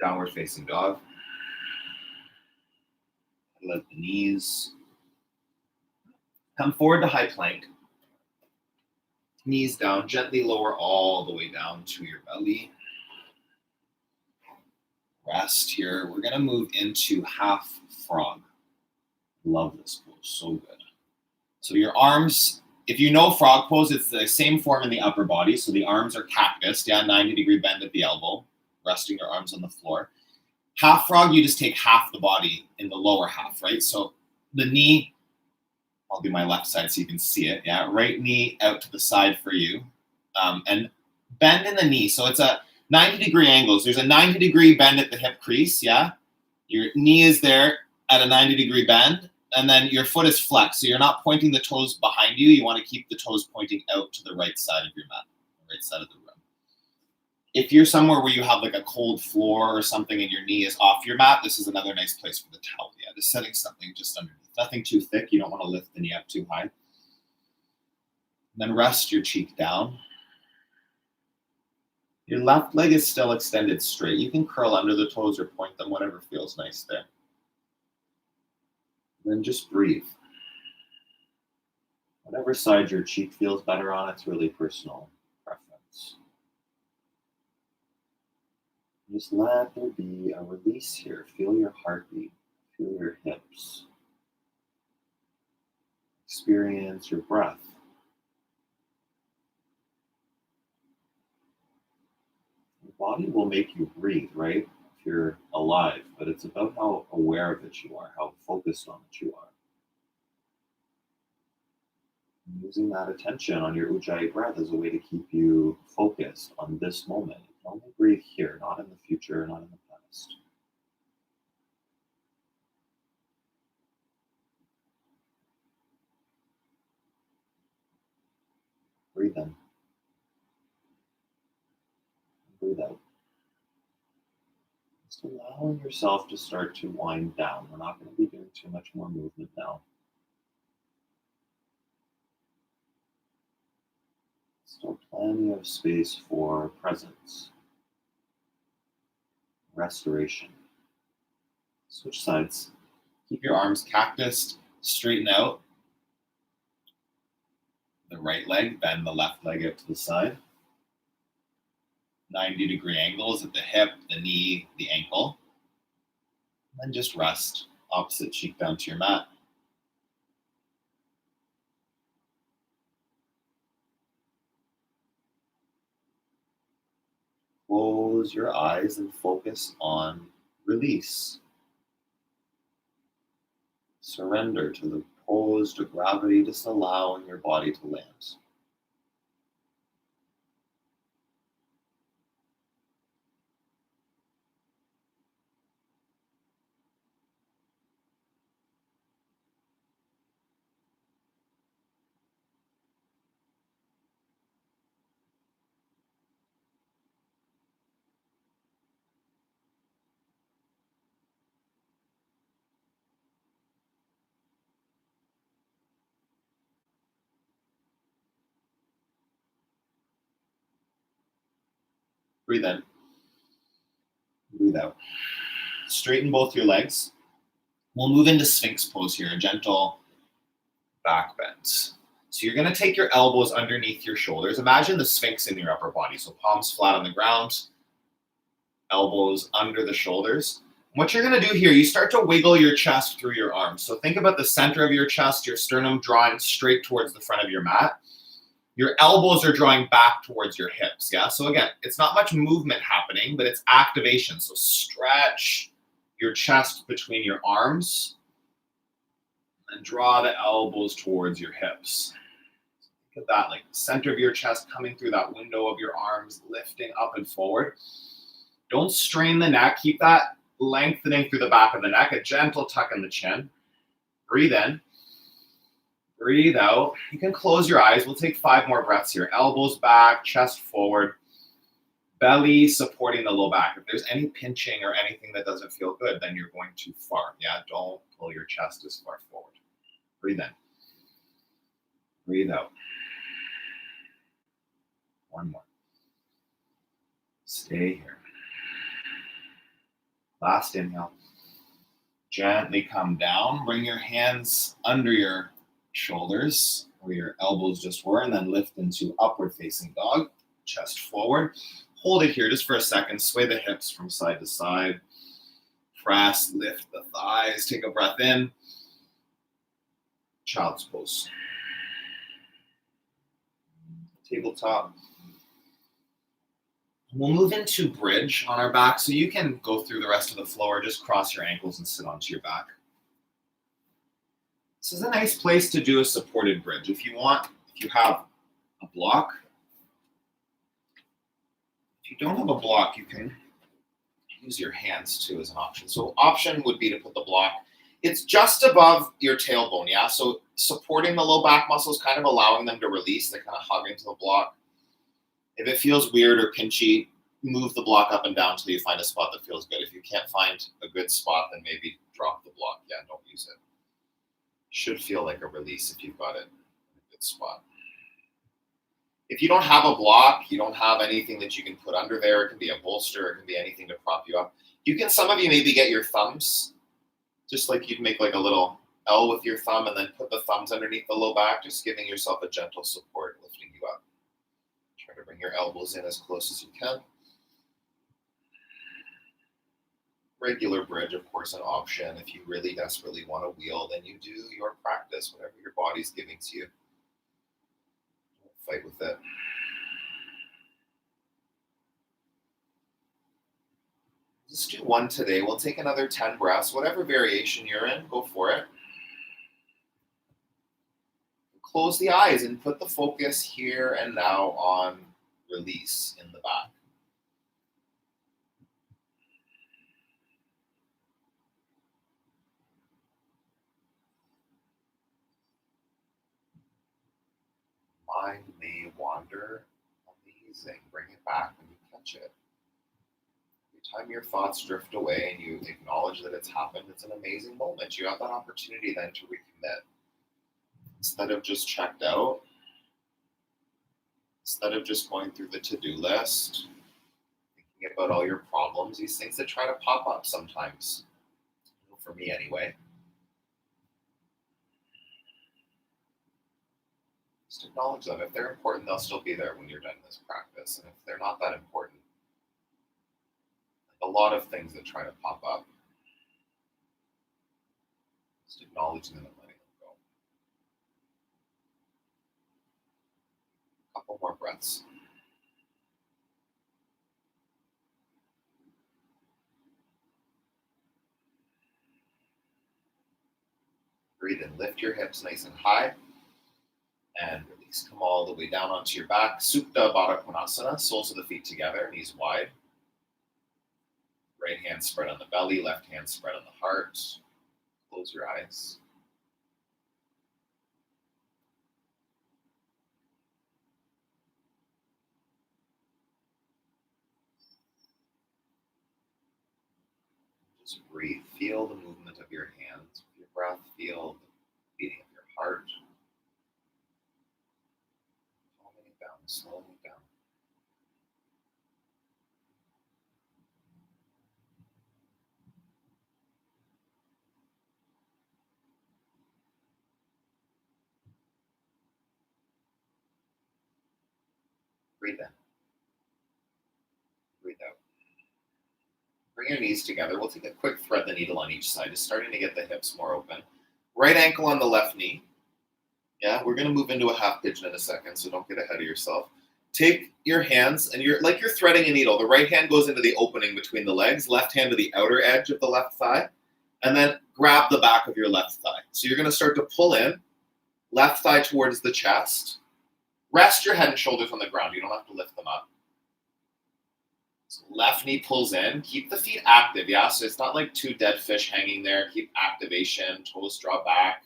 Downward facing dog. Let the knees. Come forward to high plank. Knees down, gently lower all the way down to your belly. Rest here. We're going to move into half frog. Love this pose, so good. So your arms, if you know frog pose, it's the same form in the upper body. So the arms are cactus, 90-degree bend at the elbow, resting your arms on the floor. Half frog, you just take half the body in the lower half, right? So the knee, I'll do my left side so you can see it. Yeah, right knee out to the side for you. And bend in the knee. So it's a 90-degree angles. There's a 90-degree bend at the hip crease, yeah? Your knee is there at a 90-degree bend, and then your foot is flexed. So you're not pointing the toes behind you. You want to keep the toes pointing out to the right side of your mat, the right side of the room. If you're somewhere where you have like a cold floor or something and your knee is off your mat, this is another nice place for the towel. Yeah, just setting something just underneath. Nothing too thick. You don't want to lift the knee up too high. And then rest your cheek down. Your left leg is still extended straight. You can curl under the toes or point them, whatever feels nice there. And then just breathe. Whatever side your cheek feels better on, it's really personal preference. Just let there be a release here. Feel your heartbeat. Feel your hips. Experience your breath. Your body will make you breathe, right? If you're alive, but it's about how aware of it you are, how focused on it you are. And using that attention on your Ujjayi breath as a way to keep you focused on this moment. You can only breathe here, not in the future, not in the past. Breathe in. Breathe out. Just allowing yourself to start to wind down. We're not going to be doing too much more movement now. Still plenty of space for presence, restoration. Switch sides. Keep your arms cactus, straighten out. The right leg, bend the left leg out to the side. 90-degree angles at the hip, the knee, the ankle. And then just rest, opposite cheek down to your mat. Close your eyes and focus on release. Surrender to the pose, to gravity, just allowing your body to land. Breathe in. Breathe out. Straighten both your legs. We'll move into Sphinx pose here, a gentle back bend. So you're going to take your elbows underneath your shoulders. Imagine the Sphinx in your upper body. So palms flat on the ground, elbows under the shoulders. What you're going to do here, you start to wiggle your chest through your arms. So think about the center of your chest, your sternum drawing straight towards the front of your mat. Your elbows are drawing back towards your hips, yeah? So again, it's not much movement happening, but it's activation. So stretch your chest between your arms and draw the elbows towards your hips. Look at that, like the center of your chest coming through that window of your arms, lifting up and forward. Don't strain the neck. Keep that lengthening through the back of the neck, a gentle tuck in the chin. Breathe in. Breathe out. You can close your eyes. We'll take 5 more breaths here. Elbows back, chest forward, belly supporting the low back. If there's any pinching or anything that doesn't feel good, then you're going too far. Yeah, don't pull your chest as far forward. Breathe in. Breathe out. One more. Stay here. Last inhale. Gently come down. Bring your hands under your shoulders where your elbows just were, and then lift into upward facing dog. Chest forward. Hold it here just for a second. Sway the hips from side to side. Press, lift the thighs. Take a breath in. Child's pose. Tabletop. We'll move into bridge on our back, so you can go through the rest of the floor, just cross your ankles and sit onto your back. This is a nice place to do a supported bridge. If you have a block, if you don't have a block, you can use your hands too as an option. So option would be to put the block, it's just above your tailbone, yeah? So supporting the low back muscles, kind of allowing them to release, they kind of hug into the block. If it feels weird or pinchy, move the block up and down until you find a spot that feels good. If you can't find a good spot, then maybe drop the block. Yeah, don't use it. Should feel like a release if you've got it in a good spot. If you don't have a block, you don't have anything that you can put under there, it can be a bolster, it can be anything to prop you up. You can, some of you maybe get your thumbs, just like you'd make like a little L with your thumb and then put the thumbs underneath the low back, just giving yourself a gentle support, lifting you up. Try to bring your elbows in as close as you can. Regular bridge, of course, an option. If you really desperately want to wheel, then you do your practice, whatever your body's giving to you. Don't fight with it. Let's do one today. We'll take another 10 breaths. Whatever variation you're in, go for it. Close the eyes and put the focus here and now on release in the back. Mind may wander. Amazing. Bring it back when you catch it. Every time your thoughts drift away and you acknowledge that it's happened, it's an amazing moment. You have that opportunity then to recommit. Instead of just checked out, instead of just going through the to-do list, thinking about all your problems, these things that try to pop up sometimes, for me anyway. Just acknowledge them. If they're important, they'll still be there when you're done this practice. And if they're not that important, like a lot of things that try to pop up, just acknowledging them and letting them go. A couple more breaths. Breathe in, lift your hips nice and high, and release. Come all the way down onto your back. Supta Baddha Konasana, soles of the feet together, knees wide. Right hand spread on the belly, left hand spread on the heart. Close your eyes. Just breathe. Feel the movement of your hands with your breath. Feel the beating of your heart. Calming it down, slowing it down. Breathe in. Breathe out. Bring your knees together. We'll take a quick thread the needle on each side, just starting to get the hips more open. Right ankle on the left knee. Yeah, we're going to move into a half pigeon in a second, so don't get ahead of yourself. Take your hands, and you're threading a needle. The right hand goes into the opening between the legs, left hand to the outer edge of the left thigh, and then grab the back of your left thigh. So you're going to start to pull in, left thigh towards the chest. Rest your head and shoulders on the ground. You don't have to lift them up. So left knee pulls in. Keep the feet active, yeah? So it's not like two dead fish hanging there. Keep activation, toes draw back.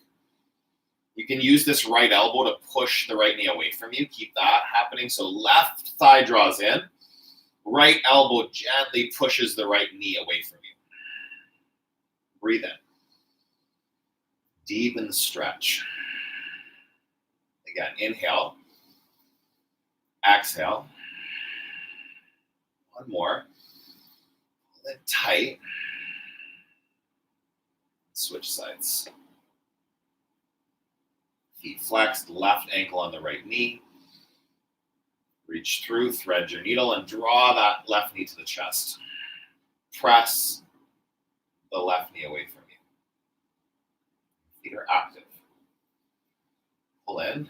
You can use this right elbow to push the right knee away from you. Keep that happening. So left thigh draws in. Right elbow gently pushes the right knee away from you. Breathe in. Deepen the stretch. Again, inhale. Exhale. One more. Pull it tight. Switch sides. Feet flexed, left ankle on the right knee. Reach through, thread your needle, and draw that left knee to the chest. Press the left knee away from you. Feet are active. Pull in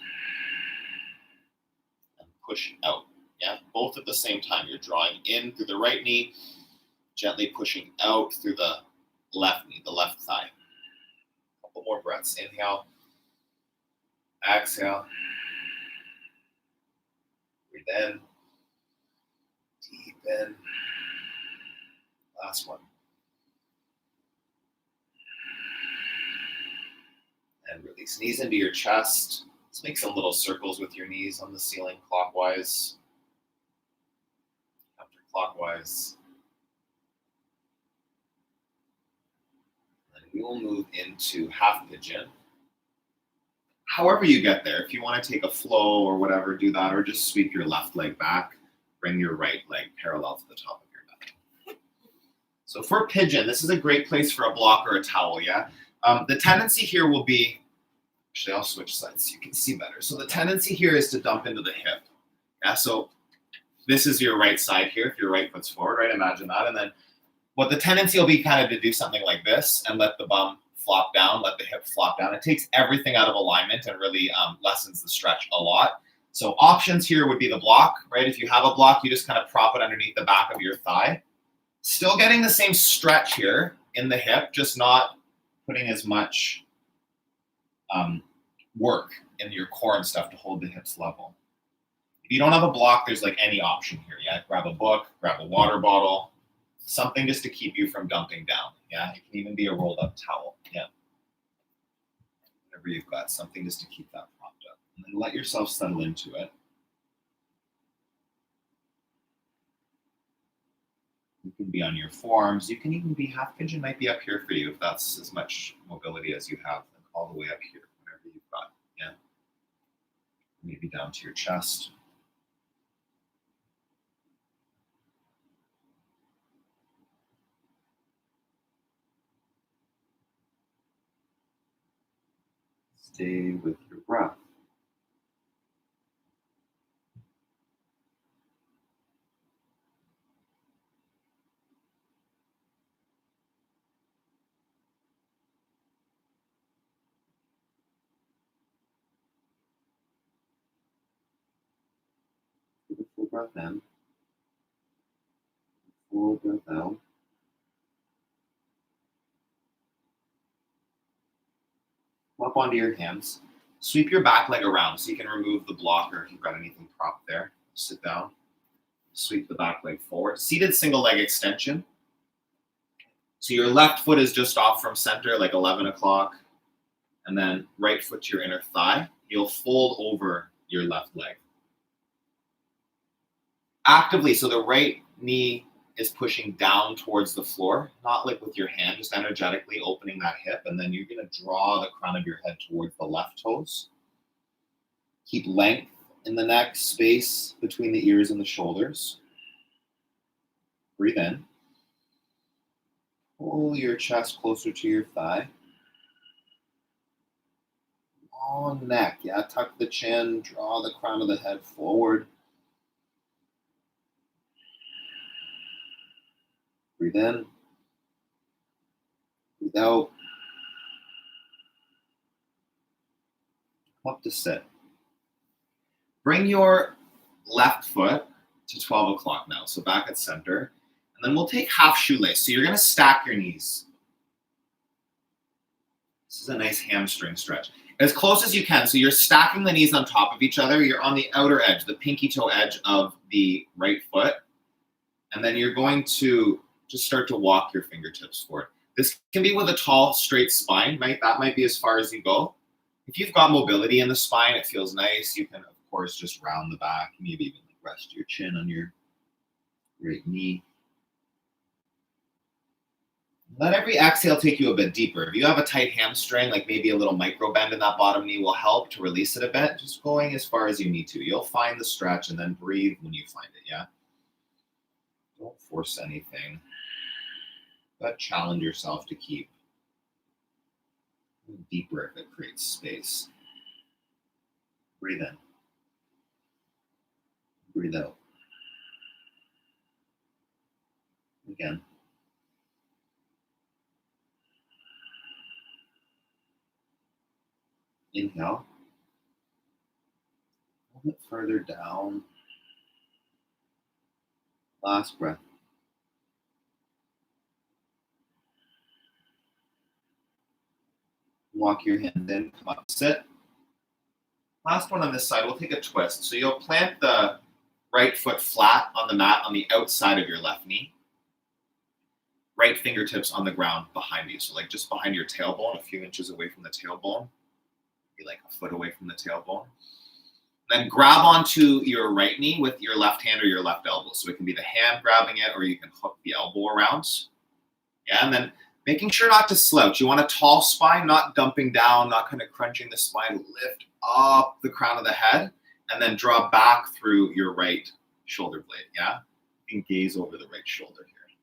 and push out. Yeah, both at the same time. You're drawing in through the right knee, gently pushing out through the left knee, the left thigh. A couple more breaths. Inhale. Exhale. Breathe in. Deepen. Last one. And release. Knees into your chest. Let's make some little circles with your knees on the ceiling, clockwise, counterclockwise. And we will move into half pigeon. However you get there, if you want to take a flow or whatever, do that, or just sweep your left leg back, bring your right leg parallel to the top of your mat. So for pigeon, this is a great place for a block or a towel, yeah? The tendency here will be, actually I'll switch sides so you can see better. So the tendency here is to dump into the hip. Yeah, so this is your right side here, if your right foot's forward, right? Imagine that. And then what the tendency will be kind of to do something like this and let the bum flop down, let the hip flop down. It takes everything out of alignment and really lessens the stretch a lot. So options here would be the block, right? If you have a block, you just kind of prop it underneath the back of your thigh. Still getting the same stretch here in the hip, just not putting as much work in your core and stuff to hold the hips level. If you don't have a block, there's like any option here. Yeah, grab a book, grab a water bottle, something just to keep you from dumping down. Yeah, it can even be a rolled up towel. Yeah, whatever you've got, something just to keep that propped up. And then let yourself settle into it. You can be on your forearms. You can even be half pigeon, might be up here for you if that's as much mobility as you have, like all the way up here, whatever you've got. Yeah, maybe down to your chest. Stay with your breath. Take a full breath in. Full breath out. Come up onto your hands. Sweep your back leg around so you can remove the blocker if you've got anything propped there. Sit down. Sweep the back leg forward. Seated single leg extension. So your left foot is just off from center, like 11 o'clock. And then right foot to your inner thigh. You'll fold over your left leg. Actively, so the right knee is pushing down towards the floor, not like with your hand, just energetically opening that hip. And then you're going to draw the crown of your head towards the left toes. Keep length in the neck, space between the ears and the shoulders. Breathe in. Pull your chest closer to your thigh. Long neck, yeah, tuck the chin, draw the crown of the head forward. Breathe in. Breathe out. Come up to sit. Bring your left foot to 12 o'clock now, so back at center. And then we'll take half shoelace. So you're going to stack your knees. This is a nice hamstring stretch. As close as you can. So you're stacking the knees on top of each other. You're on the outer edge, the pinky toe edge of the right foot. And then you're going to just start to walk your fingertips forward. This can be with a tall, straight spine, right? That might be as far as you go. If you've got mobility in the spine, it feels nice. You can, of course, just round the back, maybe even rest your chin on your right knee. Let every exhale take you a bit deeper. If you have a tight hamstring, like maybe a little micro bend in that bottom knee will help to release it a bit. Just going as far as you need to. You'll find the stretch and then breathe when you find it, yeah? Don't force anything, but challenge yourself to keep deeper if it creates space. Breathe in. Breathe out. Again. Inhale. A little bit further down. Last breath. Walk your hands in, come up, sit. Last one on this side, we'll take a twist. So you'll plant the right foot flat on the mat on the outside of your left knee. Right fingertips on the ground behind you. So like just behind your tailbone, a few inches away from the tailbone. Be like a foot away from the tailbone. Then grab onto your right knee with your left hand or your left elbow. So it can be the hand grabbing it or you can hook the elbow around. Yeah, and then making sure not to slouch. You want a tall spine, not dumping down, not kind of crunching the spine. Lift up the crown of the head and then draw back through your right shoulder blade, yeah? And gaze over the right shoulder here.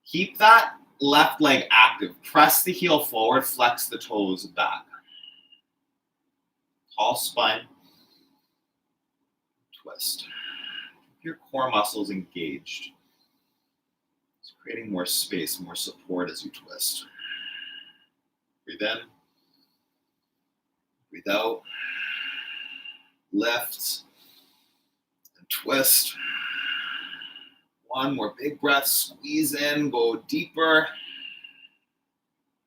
Keep that left leg active. Press the heel forward, flex the toes back. Tall spine. Twist. Keep your core muscles engaged. It's creating more space, more support as you twist. Breathe in. Breathe out. Lift. And twist. One more big breath. Squeeze in. Go deeper.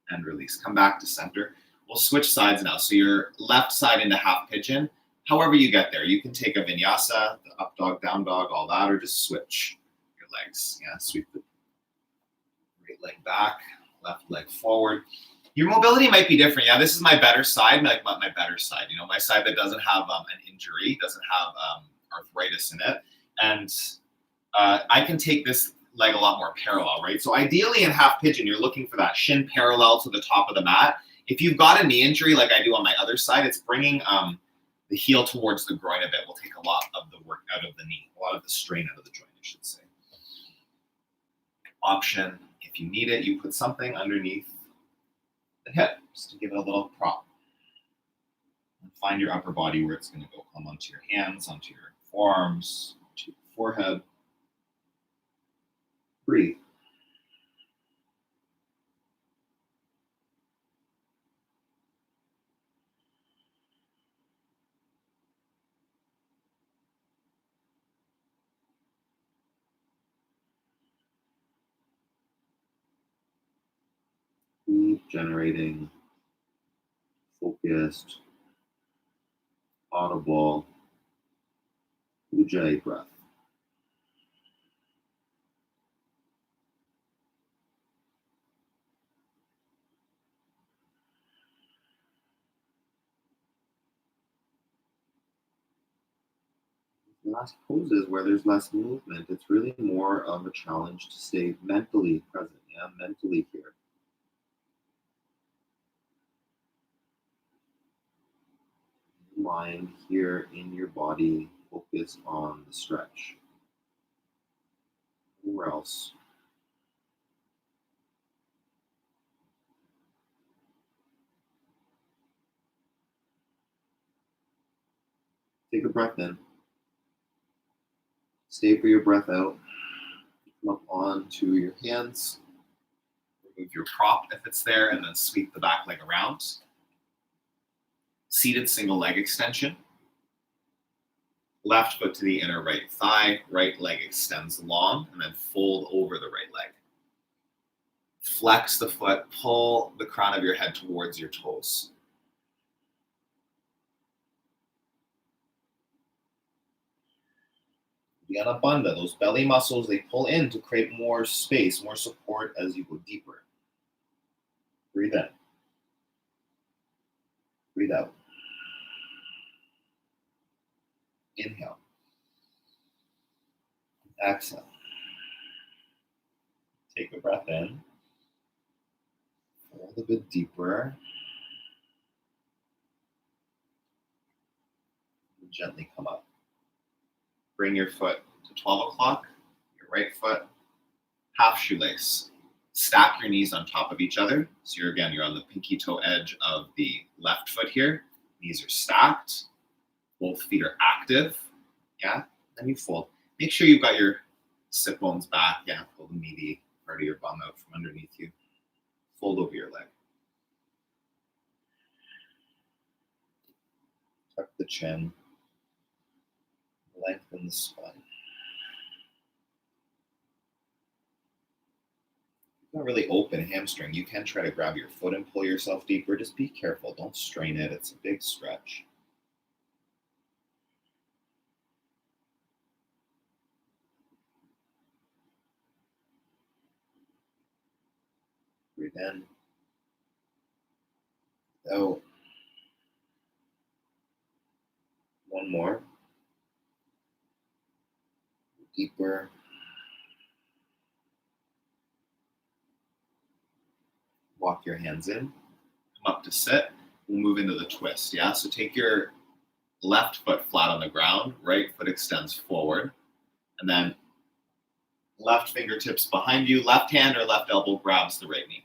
And release. Come back to center. We'll switch sides now. So your left side into half pigeon. However you get there. You can take a vinyasa, the up dog, down dog, all that, or just switch your legs. Yeah, sweep the right leg back, left leg forward. Your mobility might be different. Yeah, this is my better side, like my better side. You know, my side that doesn't have an injury, doesn't have arthritis in it. And I can take this leg a lot more parallel, right? So ideally in half pigeon, you're looking for that shin parallel to the top of the mat. If you've got a knee injury like I do on my other side, it's bringing the heel towards the groin a bit. Will take a lot of the work out of the knee, a lot of the strain out of the joint, I should say. Option, if you need it, you put something underneath the hip just to give it a little prop. And find your upper body where it's going to go. Come onto your hands, onto your forearms, onto your forehead. Breathe. Generating focused, audible, ujjayi breath. Last poses where there's less movement, it's really more of a challenge to stay mentally present, yeah, mentally here. Mind here in your body, focus on the stretch. Nowhere else. Take a breath in. Stay for your breath out. Come up onto your hands. Remove your prop if it's there, and then sweep the back leg around. Seated single leg extension. Left foot to the inner right thigh, right leg extends long, and then fold over the right leg. Flex the foot, pull the crown of your head towards your toes. Vinyasa Bandha, those belly muscles, they pull in to create more space, more support as you go deeper. Breathe in. Breathe out. Inhale. Exhale. Take a breath in. Fold a bit deeper. And gently come up. Bring your foot to 12 o'clock, your right foot, half shoelace. Stack your knees on top of each other. So you're on the pinky toe edge of the left foot here. Knees are stacked. Both feet are active. Yeah. Then you fold. Make sure you've got your sit bones back. Yeah. Pull the meaty part of your bum out from underneath you. Fold over your leg. Tuck the chin. Lengthen the spine. Not really open hamstring. You can try to grab your foot and pull yourself deeper. Just be careful. Don't strain it. It's a big stretch. Breathe in. Out. One more. Deeper. Walk your hands in. Come up to sit. We'll move into the twist. Yeah. So take your left foot flat on the ground. Right foot extends forward. And then left fingertips behind you. Left hand or left elbow grabs the right knee.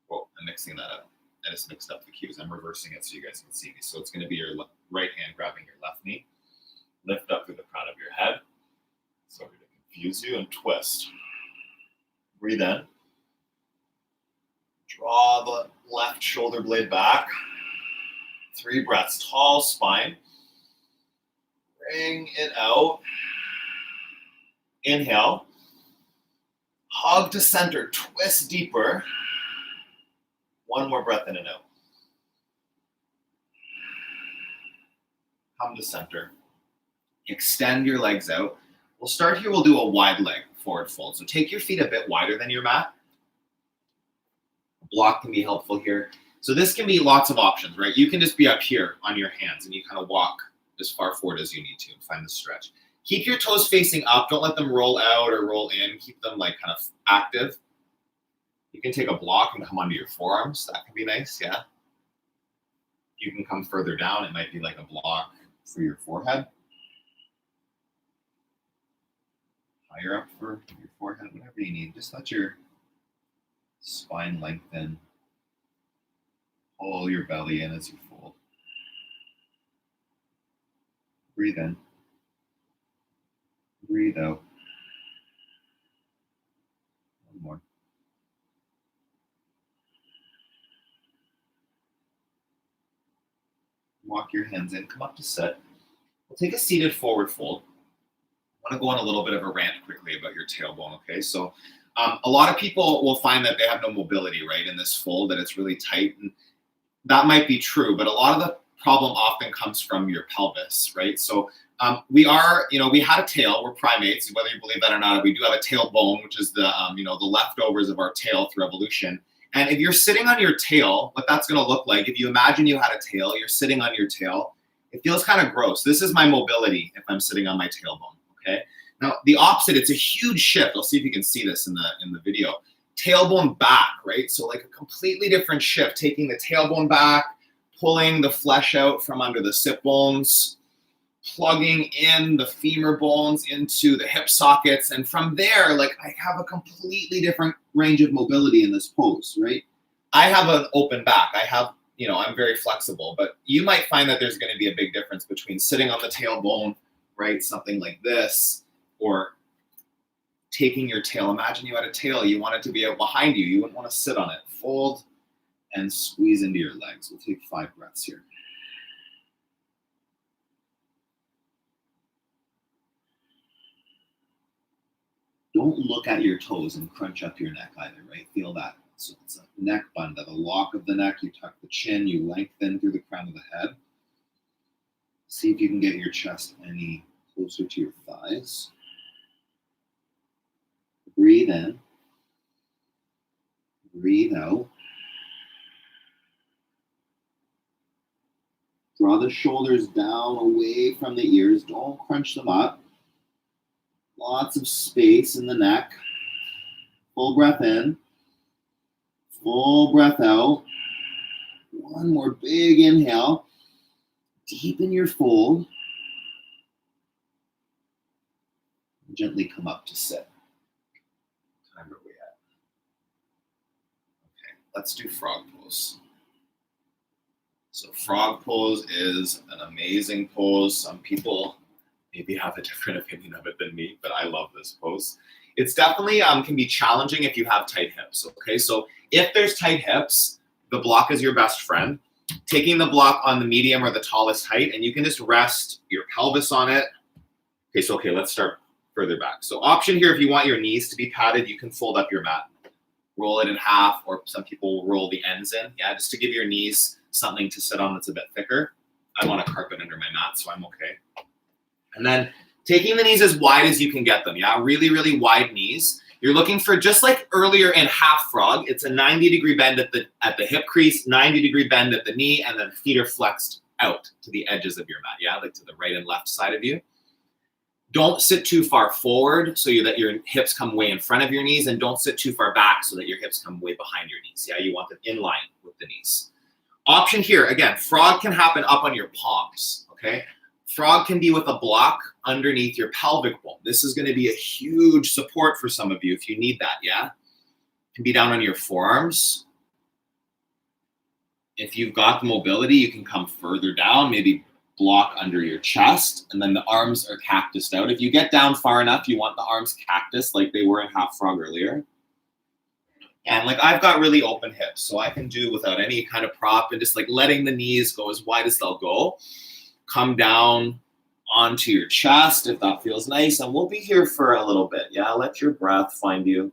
Whoa, I'm mixing that up. I just mixed up the cues. I'm reversing it so you guys can see me. So it's going to be your right hand grabbing your left knee. Lift up through the crown of your head. Sorry to confuse you, and twist. Breathe in. Draw the left shoulder blade back. 3 breaths. Tall spine. Bring it out. Inhale. Hug to center. Twist deeper. One more breath in and out. Come to center. Extend your legs out. We'll start here. We'll do a wide leg forward fold. So take your feet a bit wider than your mat. A block can be helpful here. So this can be lots of options, right? You can just be up here on your hands and you kind of walk as far forward as you need to and find the stretch. Keep your toes facing up. Don't let them roll out or roll in. Keep them like kind of active. You can take a block and come onto your forearms. That can be nice, yeah. You can come further down. It might be like a block for your forehead. Higher up for your forehead, whatever you need. Just let your spine lengthen. Pull your belly in as you fold. Breathe in. Breathe out. One more. Walk your hands in. Come up to sit. We'll take a seated forward fold. I want to go on a little bit of a rant quickly about your tailbone, okay? So a lot of people will find that they have no mobility, right, in this fold, that it's really tight. And that might be true, but a lot of the problem often comes from your pelvis, right? So we had a tail. We're primates, whether you believe that or not. We do have a tailbone, which is the leftovers of our tail through evolution. And if you're sitting on your tail, what that's going to look like, if you imagine you had a tail, you're sitting on your tail, it feels kind of gross. This is my mobility if I'm sitting on my tailbone, okay? Now, the opposite, it's a huge shift. I'll see if you can see this in the video. Tailbone back, right? So like a completely different shift, taking the tailbone back, pulling the flesh out from under the sit bones, plugging in the femur bones into the hip sockets. And from there, like I have a completely different range of mobility in this pose, right? I have an open back. I'm very flexible, but you might find that there's going to be a big difference between sitting on the tailbone, right? Something like this, or taking your tail. Imagine you had a tail. You want it to be out behind you. You wouldn't want to sit on it. Fold and squeeze into your legs. We'll take 5 breaths here. Don't look at your toes and crunch up your neck either, right? Feel that. So it's a neck bend, the lock of the neck. You tuck the chin, you lengthen through the crown of the head. See if you can get your chest any closer to your thighs. Breathe in. Breathe out. Draw the shoulders down away from the ears. Don't crunch them up. Lots of space in the neck. Full breath in. Full breath out. One more big inhale. Deepen your fold. Gently come up to sit. Time are we at? Okay, let's do frog pose. So frog pose is an amazing pose. Some people maybe have a different opinion of it than me, but I love this pose. It's definitely can be challenging if you have tight hips, okay? So if there's tight hips, the block is your best friend. Taking the block on the medium or the tallest height, and you can just rest your pelvis on it. Okay, let's start further back. So option here, if you want your knees to be padded, you can fold up your mat. Roll it in half, or some people will roll the ends in, just to give your knees something to sit on that's a bit thicker. I want a carpet under my mat, so I'm okay. And then taking the knees as wide as you can get them, really, really wide knees. You're looking for, just like earlier in half frog, it's a 90-degree bend at the hip crease, 90-degree bend at the knee, and then feet are flexed out to the edges of your mat, like to the right and left side of you. Don't sit too far forward so that your hips come way in front of your knees, and don't sit too far back so that your hips come way behind your knees. You want them in line with the knees. Option here, again, frog can happen up on your palms, okay? Frog can be with a block underneath your pelvic bone. This is going to be a huge support for some of you if you need that, It can be down on your forearms. If you've got the mobility, you can come further down, maybe block under your chest, and then the arms are cactused out. If you get down far enough, you want the arms cactus like they were in half frog earlier. And like I've got really open hips, so I can do without any kind of prop and just like letting the knees go as wide as they'll go. Come down onto your chest if that feels nice, and we'll be here for a little bit. Let your breath find you.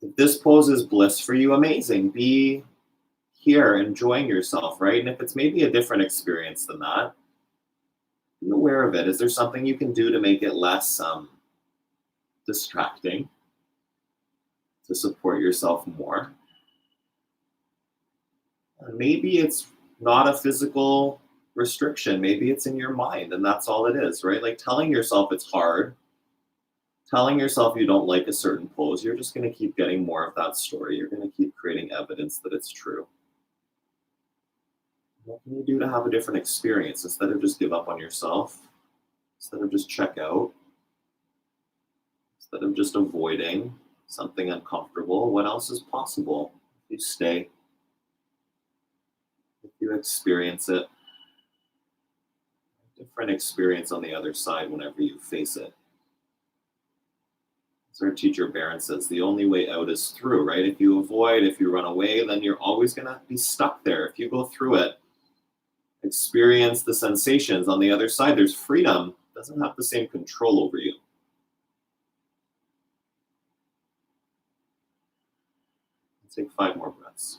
If this pose is bliss for you, amazing. Be here enjoying yourself, right? And if it's maybe a different experience than that, be aware of it. Is there something you can do to make it less distracting, to support yourself more? And maybe it's not a physical restriction. Maybe it's in your mind, and that's all it is, right? Like telling yourself it's hard, telling yourself you don't like a certain pose, you're just going to keep getting more of that story. You're going to keep creating evidence that it's true. What can you do to have a different experience instead of just give up on yourself, instead of just check out, instead of just avoiding something uncomfortable? What else is possible if you stay, if you experience it? Different experience on the other side whenever you face it. As our teacher Barron says, the only way out is through, right? If you avoid, if you run away, then you're always going to be stuck there. If you go through it, experience the sensations on the other side, there's freedom. It doesn't have the same control over you. Let's take 5 more breaths.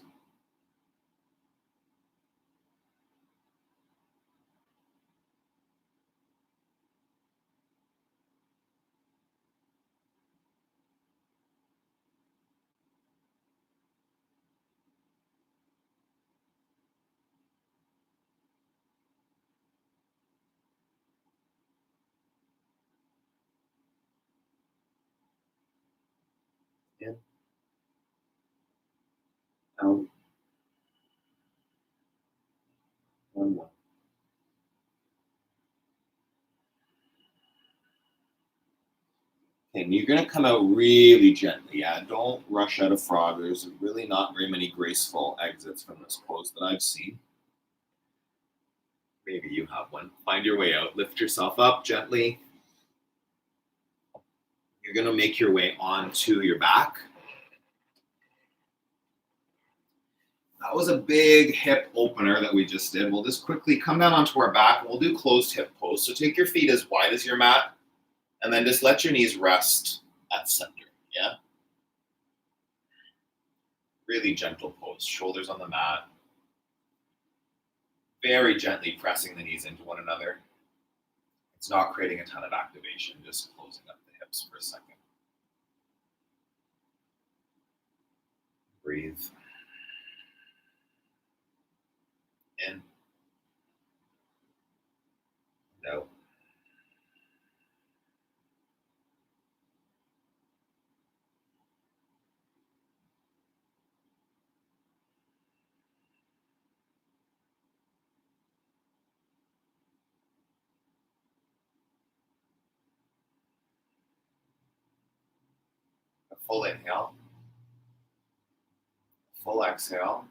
In, out, one more. Okay, and you're going to come out really gently. Don't rush out of frog. There's really not very many graceful exits from this pose that I've seen. Maybe you have one. Find your way out. Lift yourself up gently. You're going to make your way onto your back. That was a big hip opener that we just did. We'll just quickly come down onto our back and we'll do closed hip pose. So take your feet as wide as your mat and then just let your knees rest at center. Yeah. Really gentle pose. Shoulders on the mat. Very gently pressing the knees into one another. It's not creating a ton of activation, just closing up the hips for a second. Breathe. In. And out. A full inhale. Full exhale.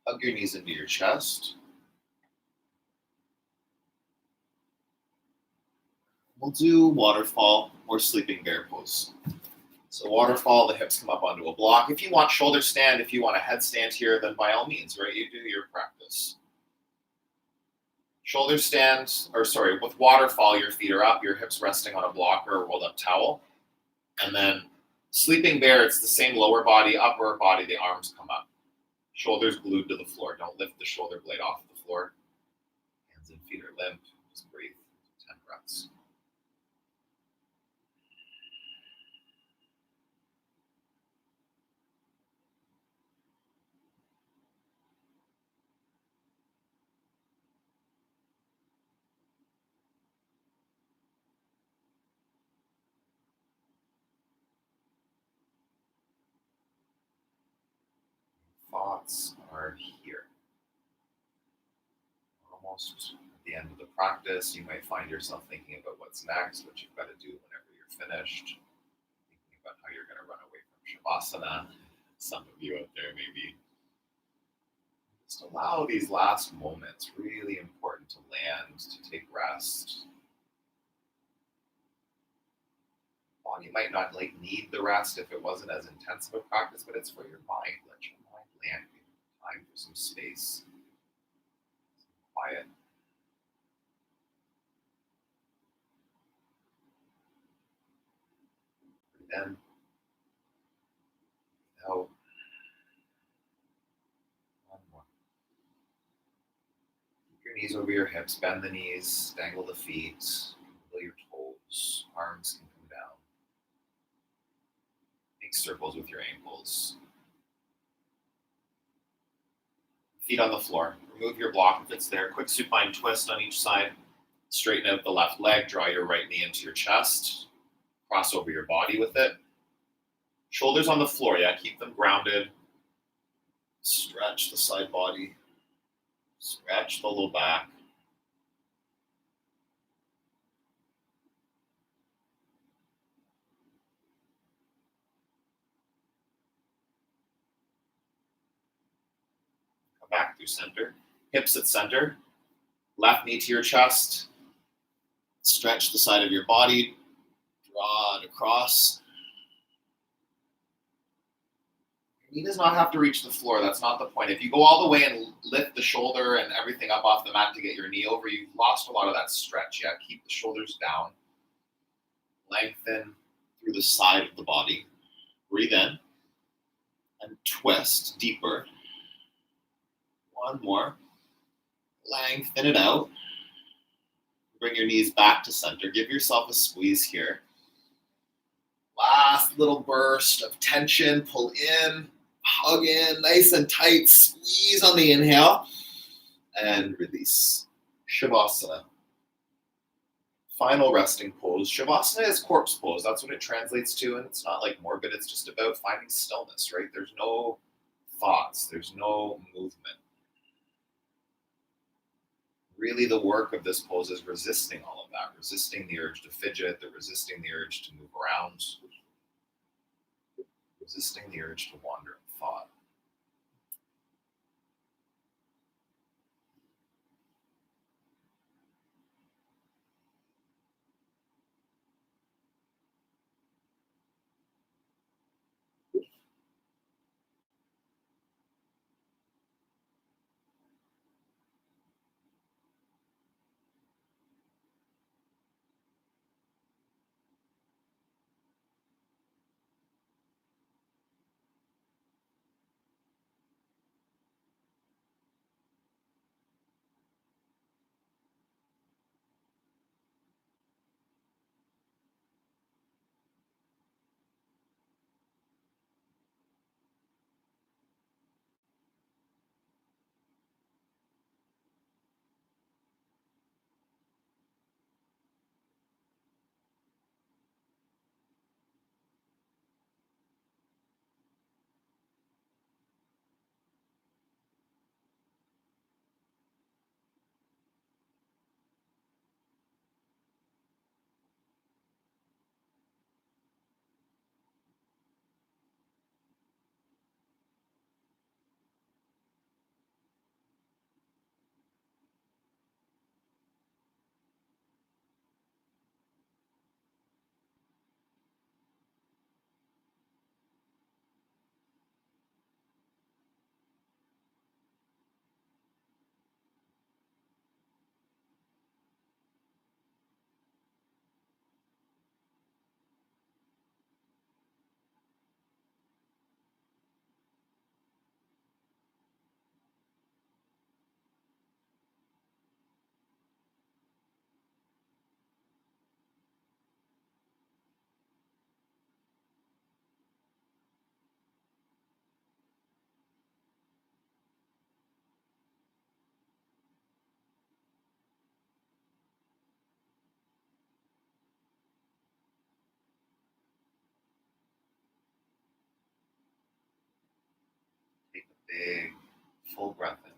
Hug your knees into your chest. We'll do waterfall or sleeping bear pose. So waterfall, the hips come up onto a block. If you want shoulder stand, if you want a headstand here, then by all means, right? You do your practice. Shoulder stand, with waterfall, your feet are up, your hips resting on a block or a rolled up towel. And then sleeping bear, it's the same lower body, upper body, the arms come up. Shoulders glued to the floor. Don't lift the shoulder blade off the floor. Hands and feet are limp. Just breathe. 10 breaths. Thoughts are here. Almost at the end of the practice, you might find yourself thinking about what's next, what you've got to do whenever you're finished, thinking about how you're going to run away from Shavasana. Some of you out there maybe. Just allow these last moments, really important to land, to take rest. Body might not need the rest if it wasn't as intense of a practice, but it's for your mind. Let your mind land. Time for some space, some quiet. Breathe in, out. One more. Keep your knees over your hips, bend the knees, dangle the feet, wiggle your toes, arms can come down. Make circles with your ankles. Feet on the floor. Remove your block if it's there. Quick supine twist on each side. Straighten out the left leg. Draw your right knee into your chest. Cross over your body with it. Shoulders on the floor, yeah. Keep them grounded. Stretch the side body. Stretch the low back. Come back through center. Hips at center. Left knee to your chest. Stretch the side of your body. Draw it across. Your knee does not have to reach the floor. That's not the point. If you go all the way and lift the shoulder and everything up off the mat to get your knee over, you've lost a lot of that stretch. Yeah, keep the shoulders down. Lengthen through the side of the body. Breathe in and twist deeper. One more. Lengthen it out. Bring your knees back to center. Give yourself a squeeze here. Last little burst of tension. Pull in, hug in, nice and tight. Squeeze on the inhale and release. Shavasana. Final resting pose. Shavasana is corpse pose. That's what it translates to. And it's not like morbid. It's just about finding stillness, right? There's no thoughts. There's no movement. Really, the work of this pose is resisting all of that, resisting the urge to fidget, resisting the urge to move around, resisting the urge to wander in thought. Big, full breath in.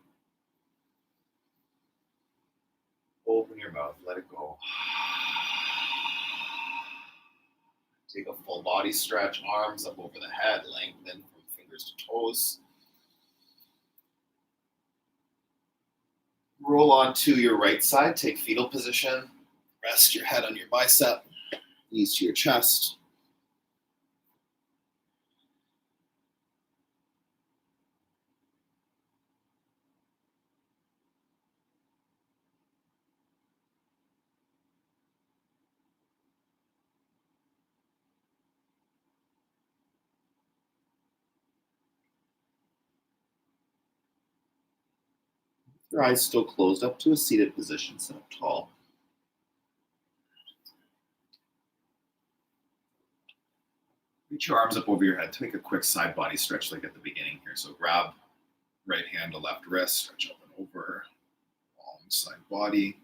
Open your mouth, let it go. Take a full body stretch, arms up over the head, lengthen from fingers to toes. Roll onto your right side, take fetal position. Rest your head on your bicep, knees to your chest. Your eyes still closed up to a seated position, sit up tall. Reach your arms up over your head. Take a quick side body stretch like at the beginning here. So grab right hand to left wrist, stretch up and over, long side body.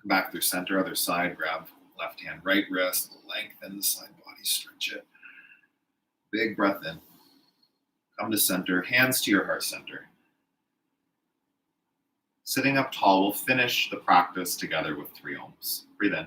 Come back through center, other side, grab left hand, right wrist, lengthen the side body, stretch it. Big breath in. Come to center, hands to your heart center. Sitting up tall, we'll finish the practice together with 3 ohms. Breathe in.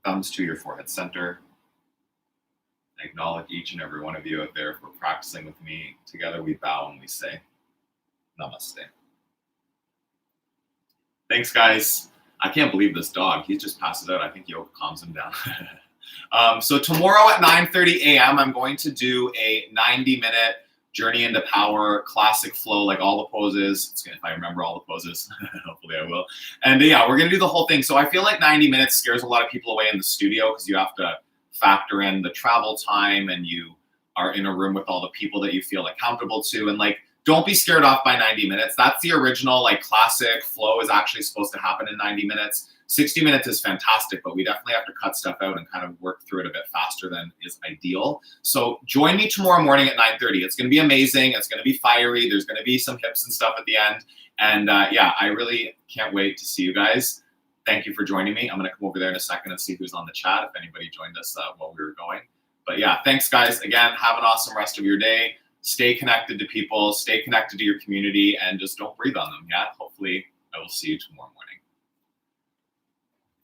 Thumbs to your forehead center. I acknowledge each and every one of you out there for practicing with me. Together we bow and we say, Namaste. Thanks, guys. I can't believe this dog. He just passes out. I think yoga calms him down. So tomorrow at 9:30 a.m., I'm going to do a 90-minute Journey into Power, classic flow, like all the poses. It's gonna, if I remember all the poses, hopefully I will. And yeah, we're gonna do the whole thing. So I feel like 90 minutes scares a lot of people away in the studio because you have to factor in the travel time and you are in a room with all the people that you feel accountable to. And like, don't be scared off by 90 minutes. That's the original, like classic flow is actually supposed to happen in 90 minutes. 60 minutes is fantastic, but we definitely have to cut stuff out and kind of work through it a bit faster than is ideal. So join me tomorrow morning at 9:30. It's going to be amazing. It's going to be fiery. There's going to be some hips and stuff at the end. And yeah, I really can't wait to see you guys. Thank you for joining me. I'm going to come over there in a second and see who's on the chat, if anybody joined us while we were going. But yeah, thanks guys. Again, have an awesome rest of your day. Stay connected to people, stay connected to your community, and just don't breathe on them. Yeah, hopefully I will see you tomorrow morning.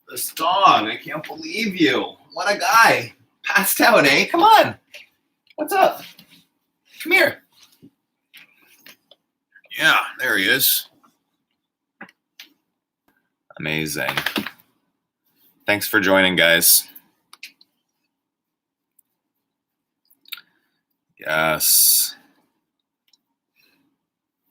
This dog, I can't believe you. What a guy. Passed out, eh? Come on. What's up? Come here. Yeah, there he is. Amazing. Thanks for joining, guys. Yes.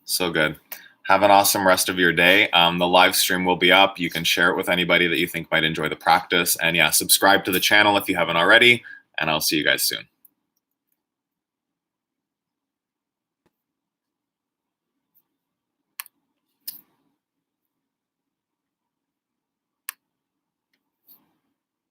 So good. Have an awesome rest of your day. The live stream will be up. You can share it with anybody that you think might enjoy the practice. And yeah, subscribe to the channel if you haven't already. And I'll see you guys soon.